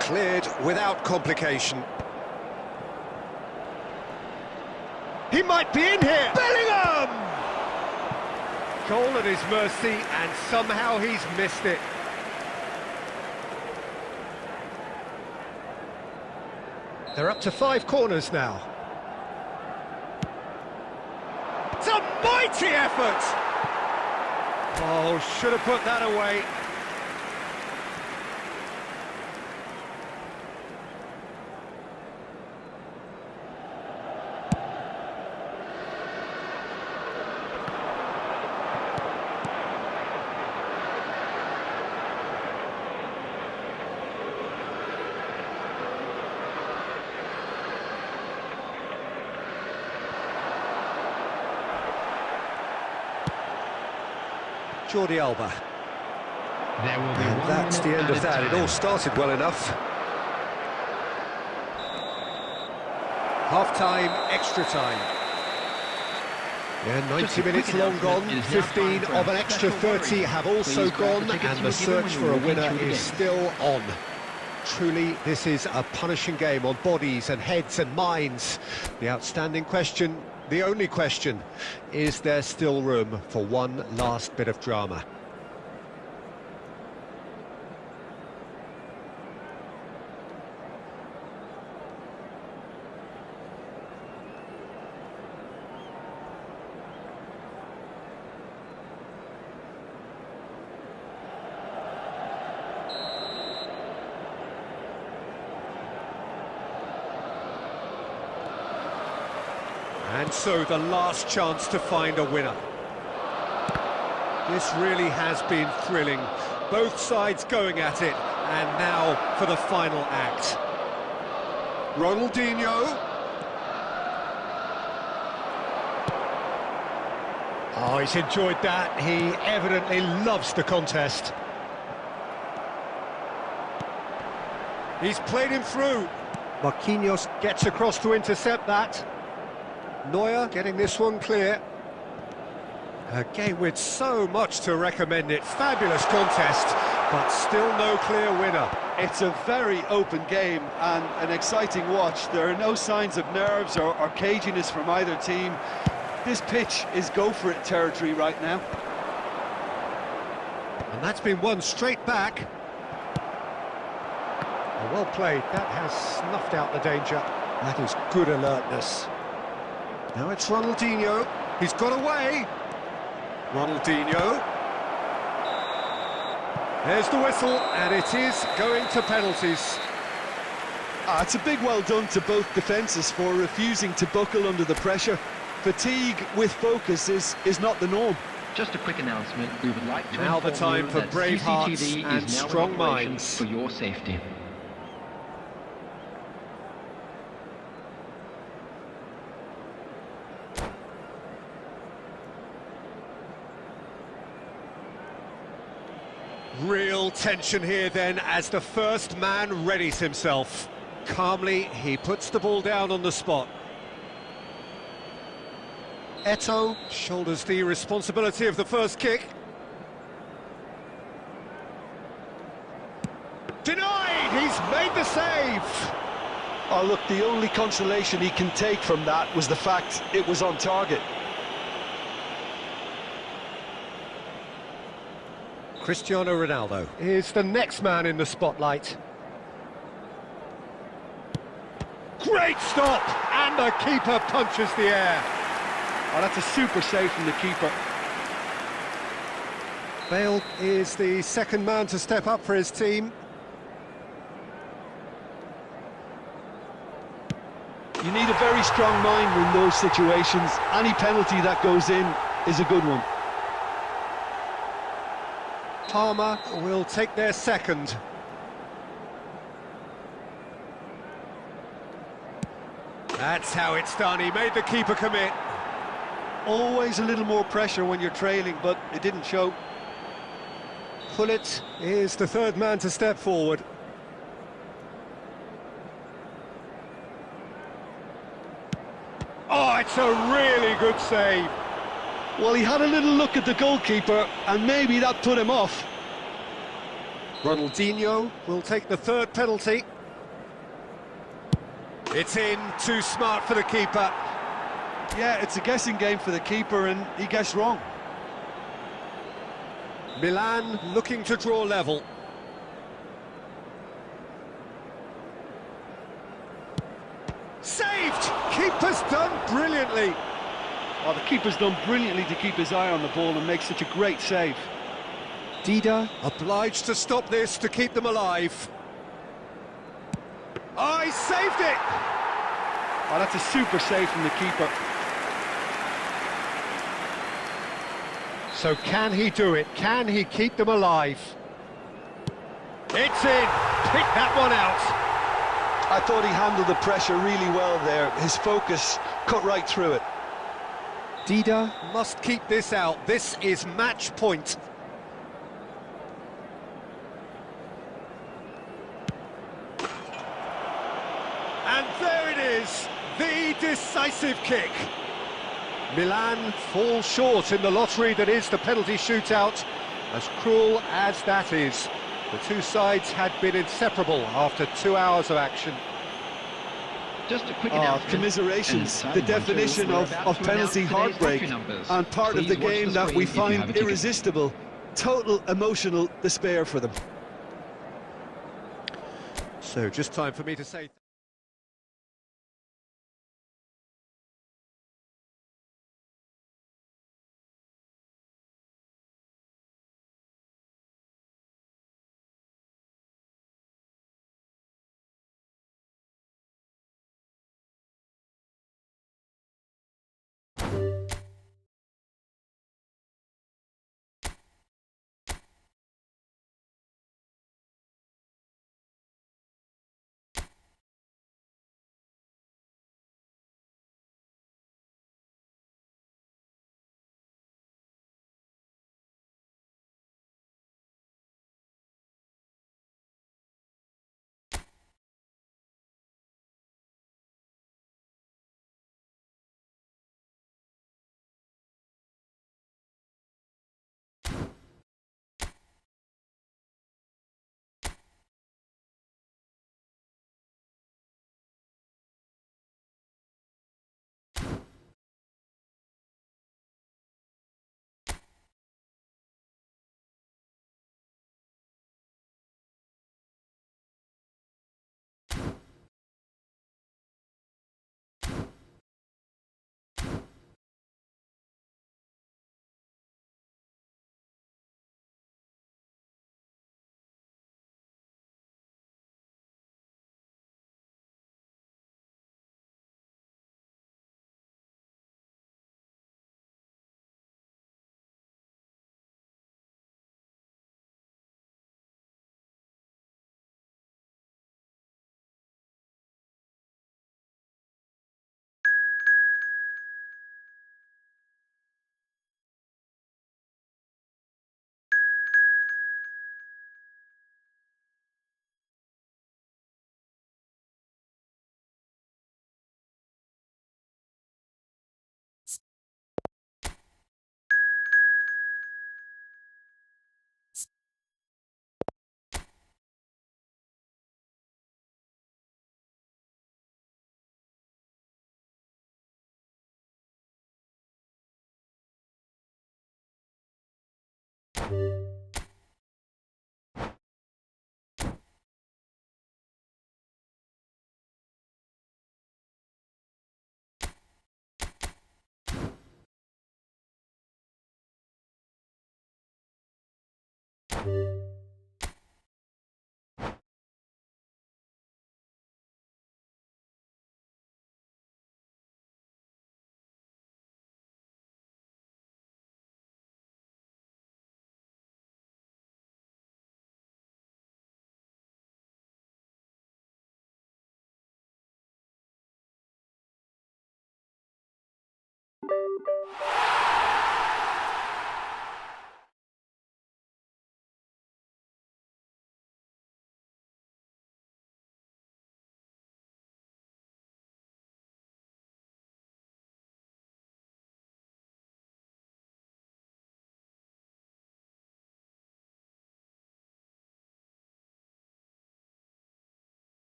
Cleared without complication. He might be in here! Bellingham! Goal at his mercy, and somehow he's missed it. They're up to 5 corners now. It's a mighty effort! Oh, should have put that away. Jordi Alba. There will be And 1 that's the minute end of added that. It time. all started well enough. Half-time, extra time. Yeah, 90 minutes long gone, 15 of an extra 30 have also gone, and the search for a winner is still on. Truly, this is a punishing game on bodies and heads and minds. The outstanding question, the only question, is there still room for one last bit of drama? And so the last chance to find a winner. This really has been thrilling. Both sides going at it, and now for the final act. Ronaldinho. Oh, he's enjoyed that. He evidently loves the contest. He's played him through. Marquinhos gets across to intercept that. Neuer getting this one clear. A game with so much to recommend it. Fabulous contest, but still no clear winner. It's a very open game and an exciting watch. There are no signs of nerves or caginess from either team. This pitch is go-for-it territory right now. And that's been won straight back. Well played. That has snuffed out the danger. That is good alertness. Now it's Ronaldinho. He's got away. Ronaldinho. There's the whistle, and it is going to penalties. It's a big well done to both defences for refusing to buckle under the pressure. Fatigue with focus is not the norm. Just a quick announcement. We would like to Now the inform time you for that brave hearts CCTV and is now in strong operation minds. for your safety. Real tension here then as the first man readies himself. Calmly, he puts the ball down on the spot. Eto'o shoulders the responsibility of the first kick. Denied! He's made the save! Oh look, the only consolation he can take from that was the fact it was on target. Cristiano Ronaldo is the next man in the spotlight. Great stop! And the keeper punches the air. Oh, that's a super save from the keeper. Bale is the second man to step up for his team. You need a very strong mind in those situations. Any penalty that goes in is a good one. Palmer will take their second. That's how it's done. He made the keeper commit. Always a little more pressure when you're trailing, but it didn't show. Pullet is the third man to step forward. Oh, it's a really good save. Well, he had a little look at the goalkeeper, and maybe that put him off. Ronaldinho will take the third penalty. It's in, too smart for the keeper. Yeah, it's a guessing game for the keeper, and he guessed wrong. Milan looking to draw level. Saved! Keeper's done brilliantly. Oh, the keeper's done brilliantly to keep his eye on the ball and make such a great save. Dida obliged to stop this to keep them alive. Oh, he saved it! Oh, that's a super save from the keeper. So can he do it? Can he keep them alive? It's in! Pick that one out! I thought he handled the pressure really well there. His focus cut right through it. Dida must keep this out. This is match point. And there it is, the decisive kick. Milan fall short in the lottery that is the penalty shootout. As cruel as that is, the two sides had been inseparable after 2 hours of action. Just a quick announcement. Commiserations, the definition of penalty heartbreak, and part of the game that we find irresistible. Total emotional despair for them. So just time for me to say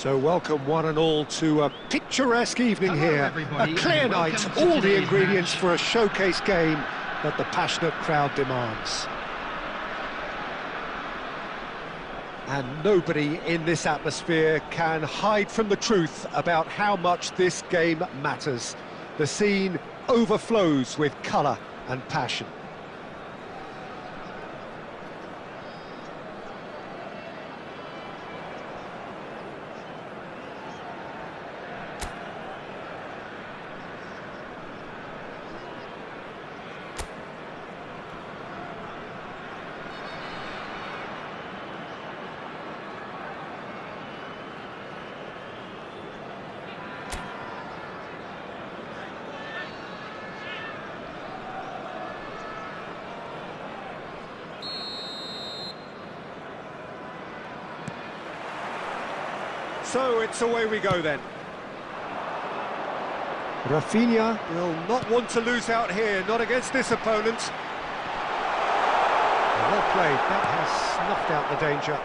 So welcome one and all to a picturesque evening Hello, here. everybody, A clear and welcome night, to all the today's ingredients match. for a showcase game that the passionate crowd demands. And nobody in this atmosphere can hide from the truth about how much this game matters. The scene overflows with colour and passion. So it's away we go then. Rafinha will not want to lose out here, not against this opponent. Well played, that has snuffed out the danger.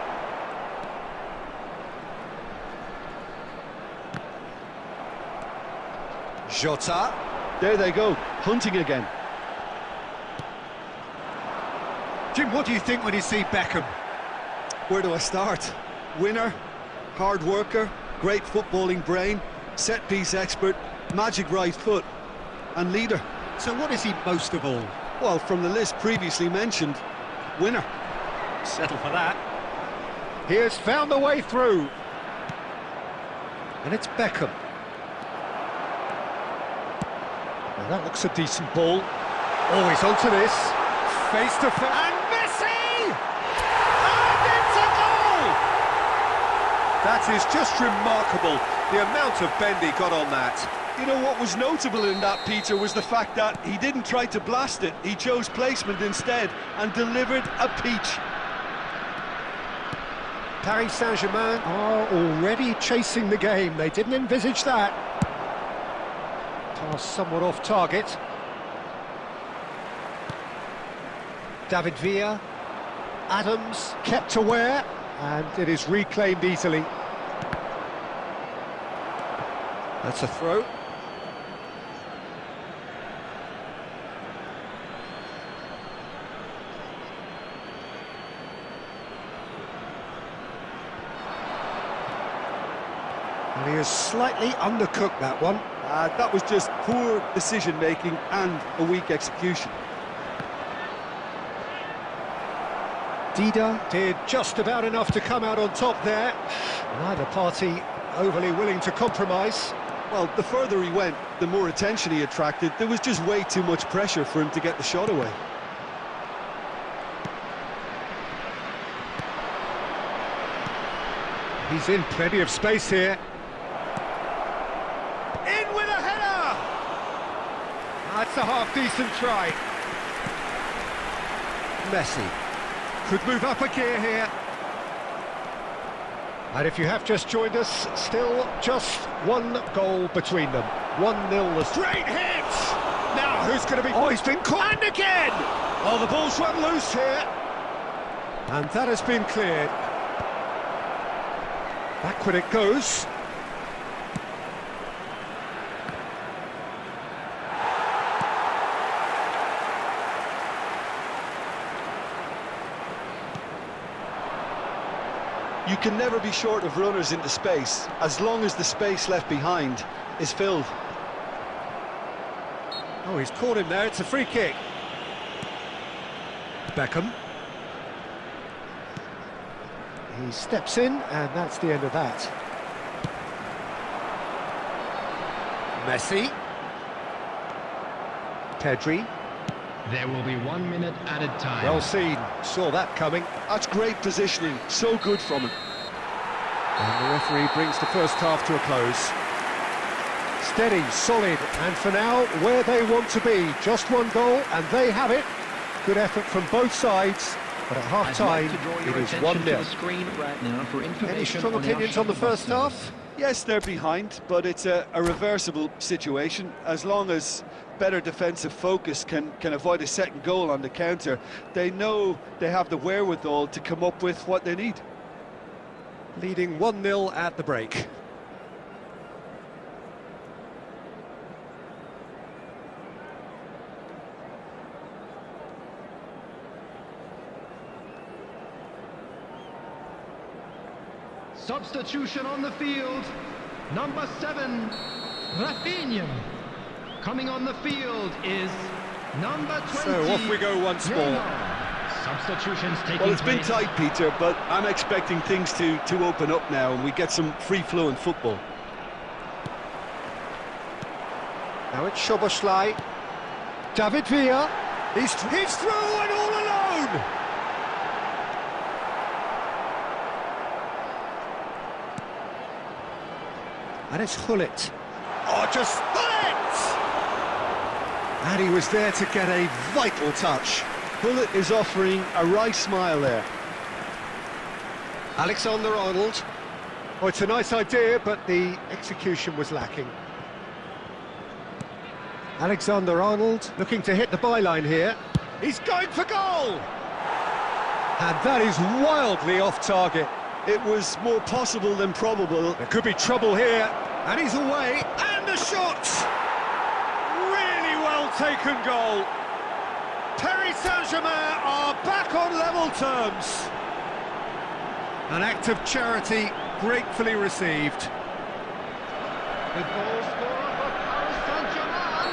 Jota. There they go, hunting again. Jim, what do you think when you see Beckham? Where do I start? Winner, hard worker, great footballing brain, set-piece expert, magic right foot, and leader. So what is he most of all? Well, from the list previously mentioned, winner. Settle for that. He has found the way through. And it's Beckham. Now that looks a decent ball. Oh, he's onto this. Face to face. And Messi! And it's a goal! That is just remarkable, the amount of bend he got on that. You know what was notable in that, Peter, was the fact that he didn't try to blast it. He chose placement instead and delivered a peach. Paris Saint-Germain are already chasing the game. They didn't envisage that. Pass somewhat off target. David Villa. Adams kept aware, and it is reclaimed easily. That's a throw. And he has slightly undercooked that one. That was just poor decision-making and a weak execution. Dida did just about enough to come out on top there. Neither party overly willing to compromise. Well, the further he went, the more attention he attracted. There was just way too much pressure for him to get the shot away. He's in plenty of space here. In with a header! That's a half-decent try. Messi could move up a gear here. And if you have just joined us, still just one goal between them. 1-0. Straight hit! Now, who's going to be... Oh, he's been caught! And again! Oh, the ball's run loose here. And that has been cleared. Backward it goes. You can never be short of runners into space, as long as the space left behind is filled. Oh, he's caught him there, it's a free kick. Beckham. He steps in, and that's the end of that. Messi. Pedri. There will be 1 minute added time. Well seen, saw that coming. That's great positioning, so good from him. And the referee brings the first half to a close. Steady, solid, and for now, where they want to be. Just one goal, and they have it. Good effort from both sides, but at half-time, it is 1-0. Right now for Any strong opinions on the first half? Yes, they're behind, but it's a reversible situation. As long as better defensive focus can avoid a second goal on the counter, they know they have the wherewithal to come up with what they need. Leading 1-0 at the break. Substitution on the field. Number 7, Rafinha. Coming on the field is number 20. So off we go once more. Substitutions taking place. Well, it's been tight, Peter, but I'm expecting things to open up now and we get some free-flowing football. Now it's Szoboszlai. David Villa. He's through and all alone! And it's Hullet. Oh, just Hullet! And he was there to get a vital touch. Hullet is offering a wry smile there. Alexander-Arnold. Oh, it's a nice idea, but the execution was lacking. Alexander-Arnold looking to hit the byline here. He's going for goal! And that is wildly off target. It was more possible than probable. There could be trouble here. And he's away. And the shot! Really well taken goal. Paris Saint-Germain are back on level terms. An act of charity gratefully received. The goal scorer for Paris Saint-Germain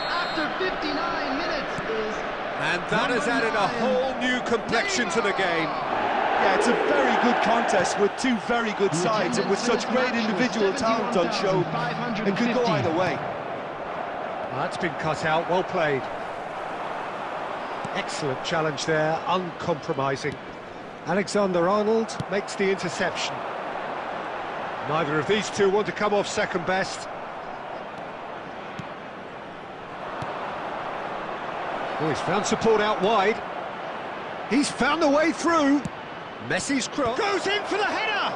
after 59 minutes is... And that has added a whole new complexion to the game. Yeah, it's a very good contest with two very good sides, and with such great individual talent on show, it could go either way. That's been cut out, well played. Excellent challenge there, uncompromising. Alexander-Arnold makes the interception. Neither of these two want to come off second best. Oh, he's found support out wide. He's found the way through. Messi's cross goes in for the header.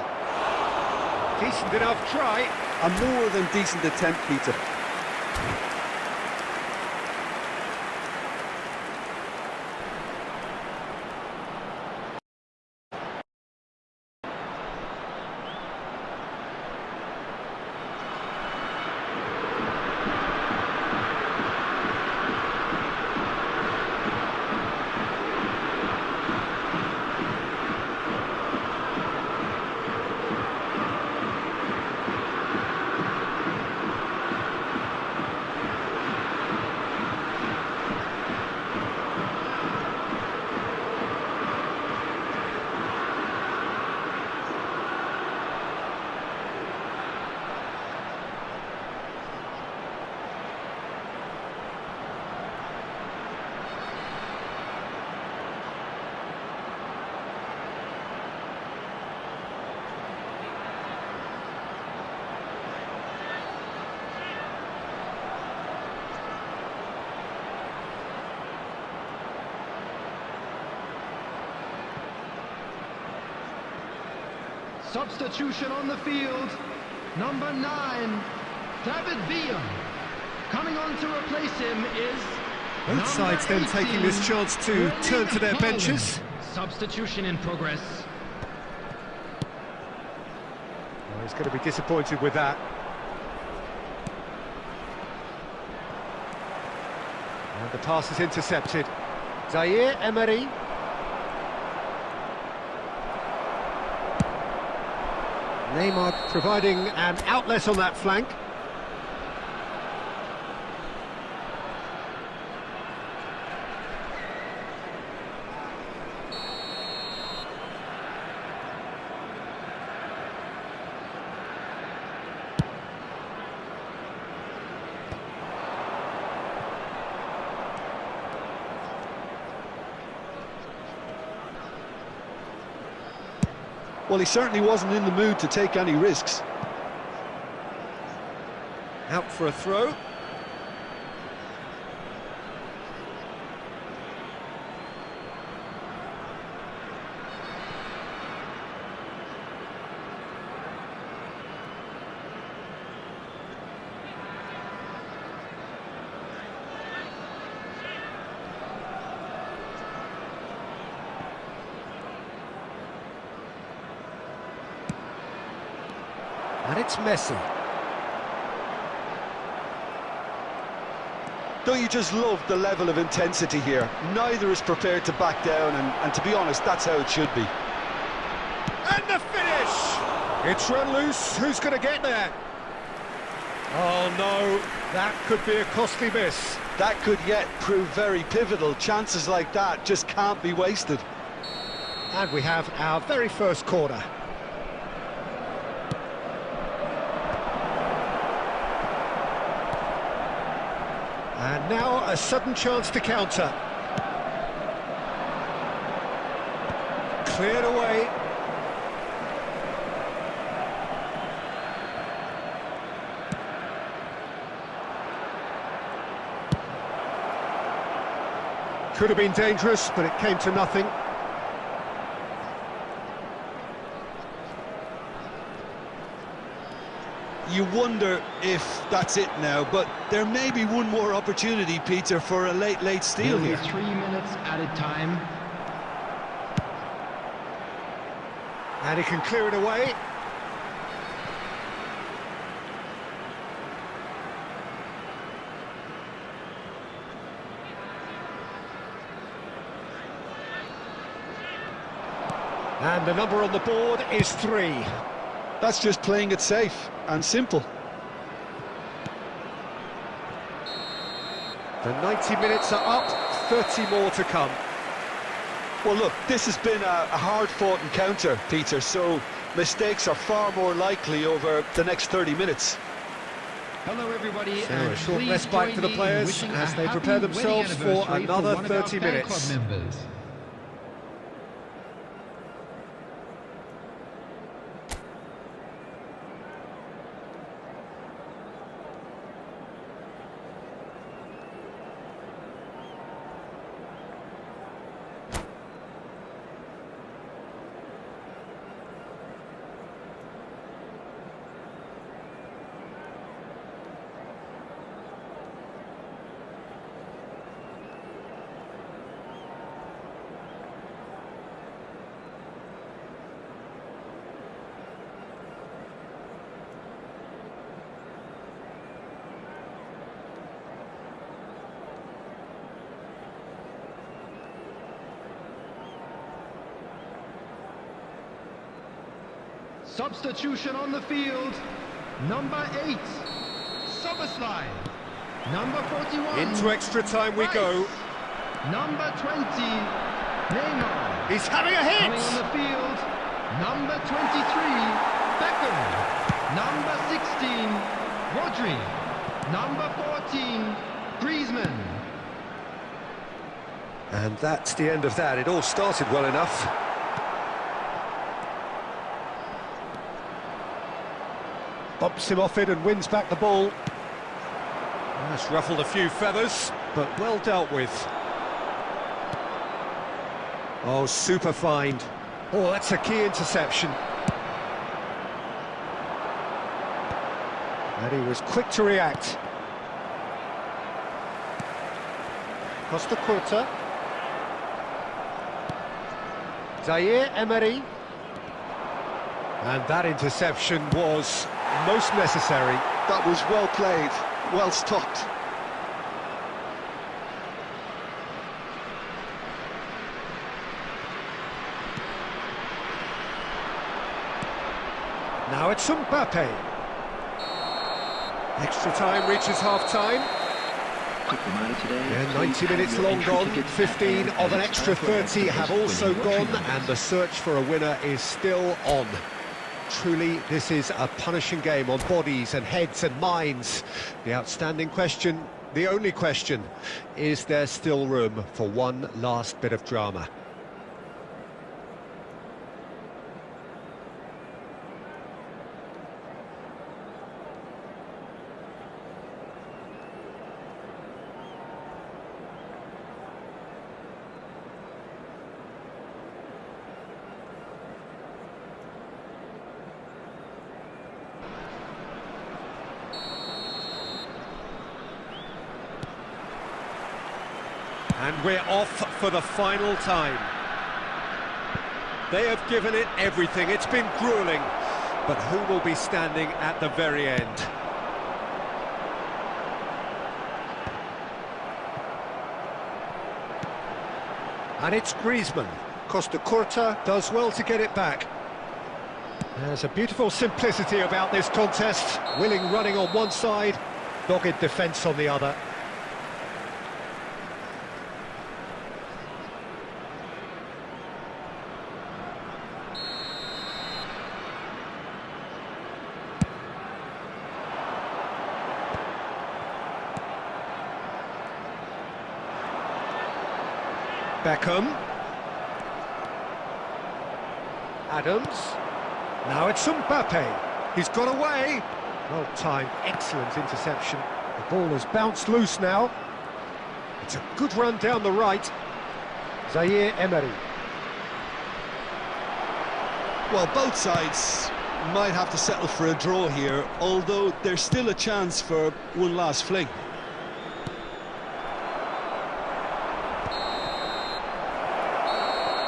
Decent enough try. A more than decent attempt, Peter. Substitution on the field, number 9, David Villa. Coming on to replace him is Both sides then taking this chance to turn to their benches. Substitution in progress. Oh, he's going to be disappointed with that. And the pass is intercepted. Zaire Emery. Neymar providing an outlet on that flank. Well, he certainly wasn't in the mood to take any risks. Out for a throw. And it's Messi. Don't you just love the level of intensity here? Neither is prepared to back down, and to be honest, that's how it should be. And the finish! It's run loose. Who's going to get there? Oh no, that could be a costly miss. That could yet prove very pivotal. Chances like that just can't be wasted. And we have our very first corner. And now a sudden chance to counter. Cleared away. Could have been dangerous, but it came to nothing. You wonder if that's it now, but there may be one more opportunity, Peter, for a late steal Nearly here. 3 minutes added time. And he can clear it away. And the number on the board is 3. That's just playing it safe and simple. The 90 minutes are up, 30 more to come. Well, look, this has been a hard-fought encounter, Peter, so mistakes are far more likely over the next 30 minutes. Hello everybody, So and a short please respite join for the me in players wishing as a they happy prepare wedding themselves for anniversary another one of our 30 fan minutes. club members. Substitution on the field, number 8, Soboslai. Number 41. Into extra time we go. Number 20, Neymar. He's having a hit! Coming on the field, number 23, Beckham. Number 16, Rodri. Number 14, Griezmann. And that's the end of that. It all started well enough. Bumps him off it and wins back the ball. That's ruffled a few feathers, but well dealt with. Oh, super find. Oh, that's a key interception. And he was quick to react. Costa Curta. Zaire Emery. And that interception was most necessary. That was well played, well stopped. Now it's Mbappe. Extra time reaches half-time. Quick reminder today. Yeah, 90 minutes long gone, 15 of an extra 30 have also gone, and the search for a winner is still on. Truly, this is a punishing game on bodies and heads and minds. The outstanding question, the only question, is there still room for one last bit of drama? And we're off for the final time. They have given it everything. It's been gruelling. But who will be standing at the very end? And it's Griezmann. Costa Curta does well to get it back. There's a beautiful simplicity about this contest. Willing running on one side, dogged defence on the other. Beckham. Adams. Now it's Mbappe. He's got away. Well timed, excellent interception. The ball has bounced loose now. It's a good run down the right. Zaire Emery. Well, both sides might have to settle for a draw here, although there's still a chance for one last fling.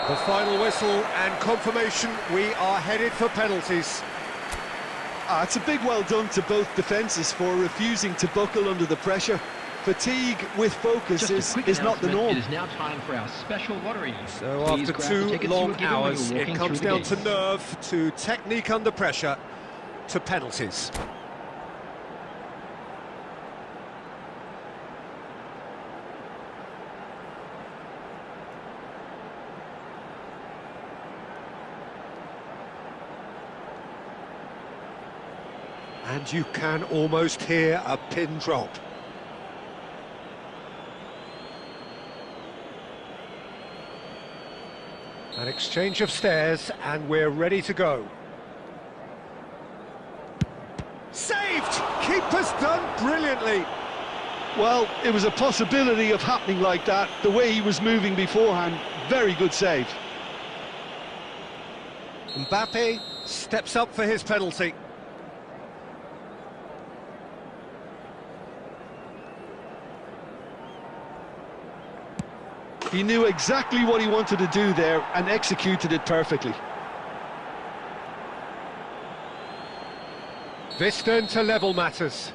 The final whistle and confirmation, we are headed for penalties. It's a big well done to both defences for refusing to buckle under the pressure. Fatigue with focus Just a quick is not the announcement, norm. It is now time for our special lottery. So Please after grab the two tickets you were long given when you hours, were it walking comes through the down to gates. nerve, to technique under pressure, to penalties. And you can almost hear a pin drop. An exchange of stares, and we're ready to go. Saved! Keeper's done brilliantly. Well, it was a possibility of happening like that, the way he was moving beforehand. Very good save. Mbappe steps up for his penalty. He knew exactly what he wanted to do there and executed it perfectly. This then to level matters.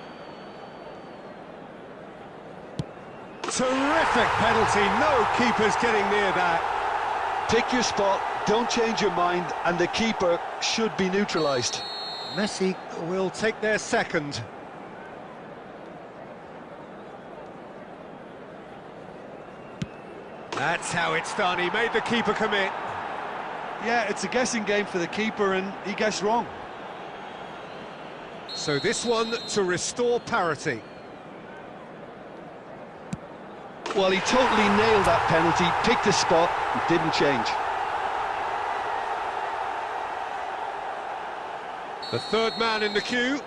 Terrific penalty, no keeper's getting near that. Pick your spot, don't change your mind, and the keeper should be neutralised. Messi will take their second. That's how it's done, he made the keeper commit. Yeah, it's a guessing game for the keeper and he guessed wrong. So this one to restore parity. Well, he totally nailed that penalty, picked the spot, and didn't change. The third man in the queue.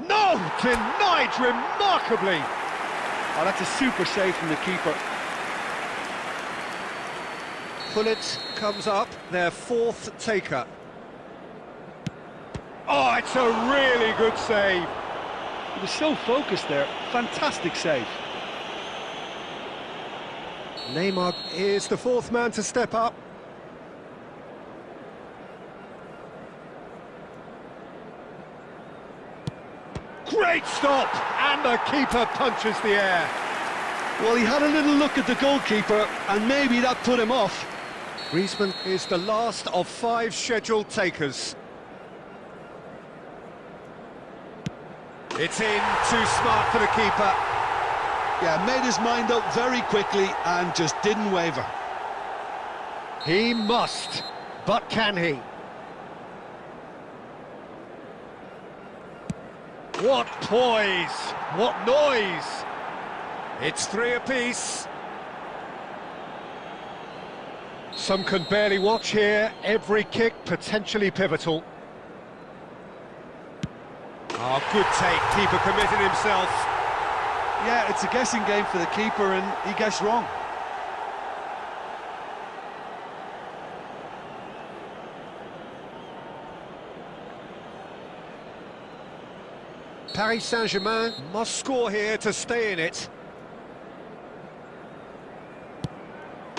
No! Denied remarkably! Oh, that's a super save from the keeper. Pullet comes up, their fourth taker. Oh, it's a really good save. He was so focused there, fantastic save. Neymar is the fourth man to step up. Great stop! And the keeper punches the air. Well, he had a little look at the goalkeeper, and maybe that put him off. Griezmann is the last of 5 scheduled takers. It's in, too smart for the keeper. Yeah, made his mind up very quickly and just didn't waver. He must, but can he? What poise! What noise! It's 3 apiece. Some can barely watch here, every kick potentially pivotal. Oh, good take, keeper committed himself. Yeah, it's a guessing game for the keeper and he guessed wrong. Paris Saint-Germain must score here to stay in it.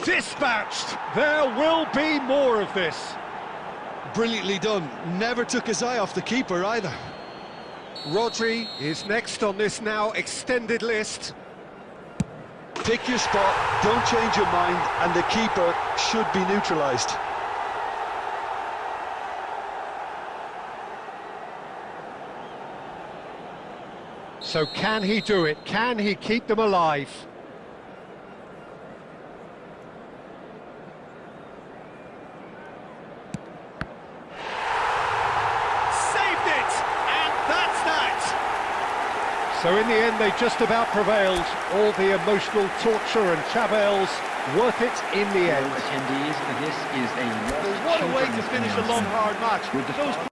Dispatched! There will be more of this. Brilliantly done. Never took his eye off the keeper either. Rodri is next on this now extended list. Pick your spot, don't change your mind, and the keeper should be neutralised. So can he do it? Can he keep them alive? Saved it! And that's that! So in the end they just about prevailed. All the emotional torture and travails, worth it in the end. Attendees, this is a What a way to finish a long, hard match. Those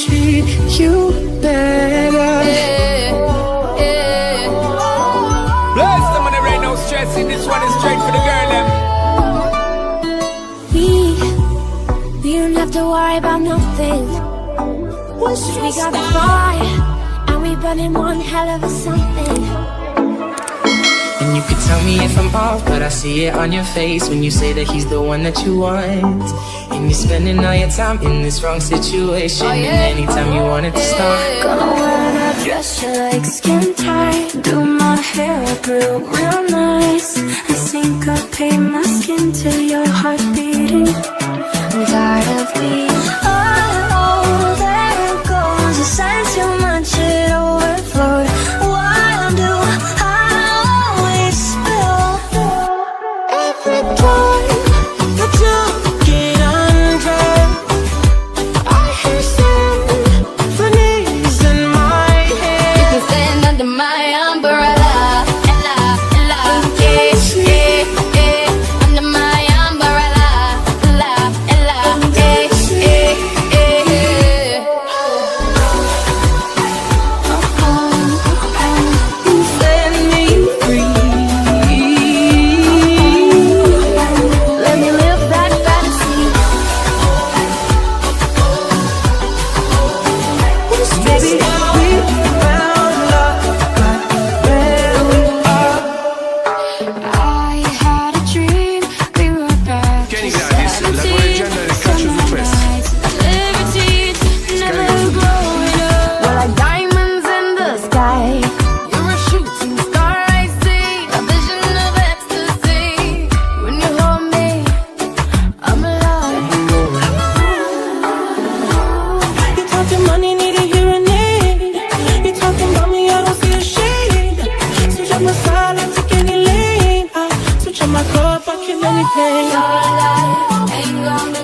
treat you better. Bless them when there ain't no stressing. This one is straight for the girl, them. We don't have to worry about nothing. We got the fire, and we burning one hell of a something. And you could tell me if I'm off, but I see it on your face when you say that he's the one that you want. And you're spending all your time in this wrong situation. And anytime you want it to start, Gonna wear that dress you like skin tight, do my hair up real nice, and syncopate my skin to your heart beating. I'm tired of being oh, there it goes. I sang too much, it overflowed. Why do I always spill? Every time that you get undressed, I hear symphonies in my head. You can stand under my umbrella, ella, ella, under my umbrella, ella, ella, you set me free. Let me live that fantasy. baby, we found love right where we are. I had a dream, we were back. Getting out of this, la buona agenda that catches the twist. Liberties never growing up. We're like diamonds in the sky. You're a shooting star, I see. A vision of ecstasy. When you hold me, I'm alive. You talking money, need a hearing aid. You talking about me, I don't see a shade. Switch up my side, I take any lane. I switch up my cup, I kill any pain. Your life ain't gonna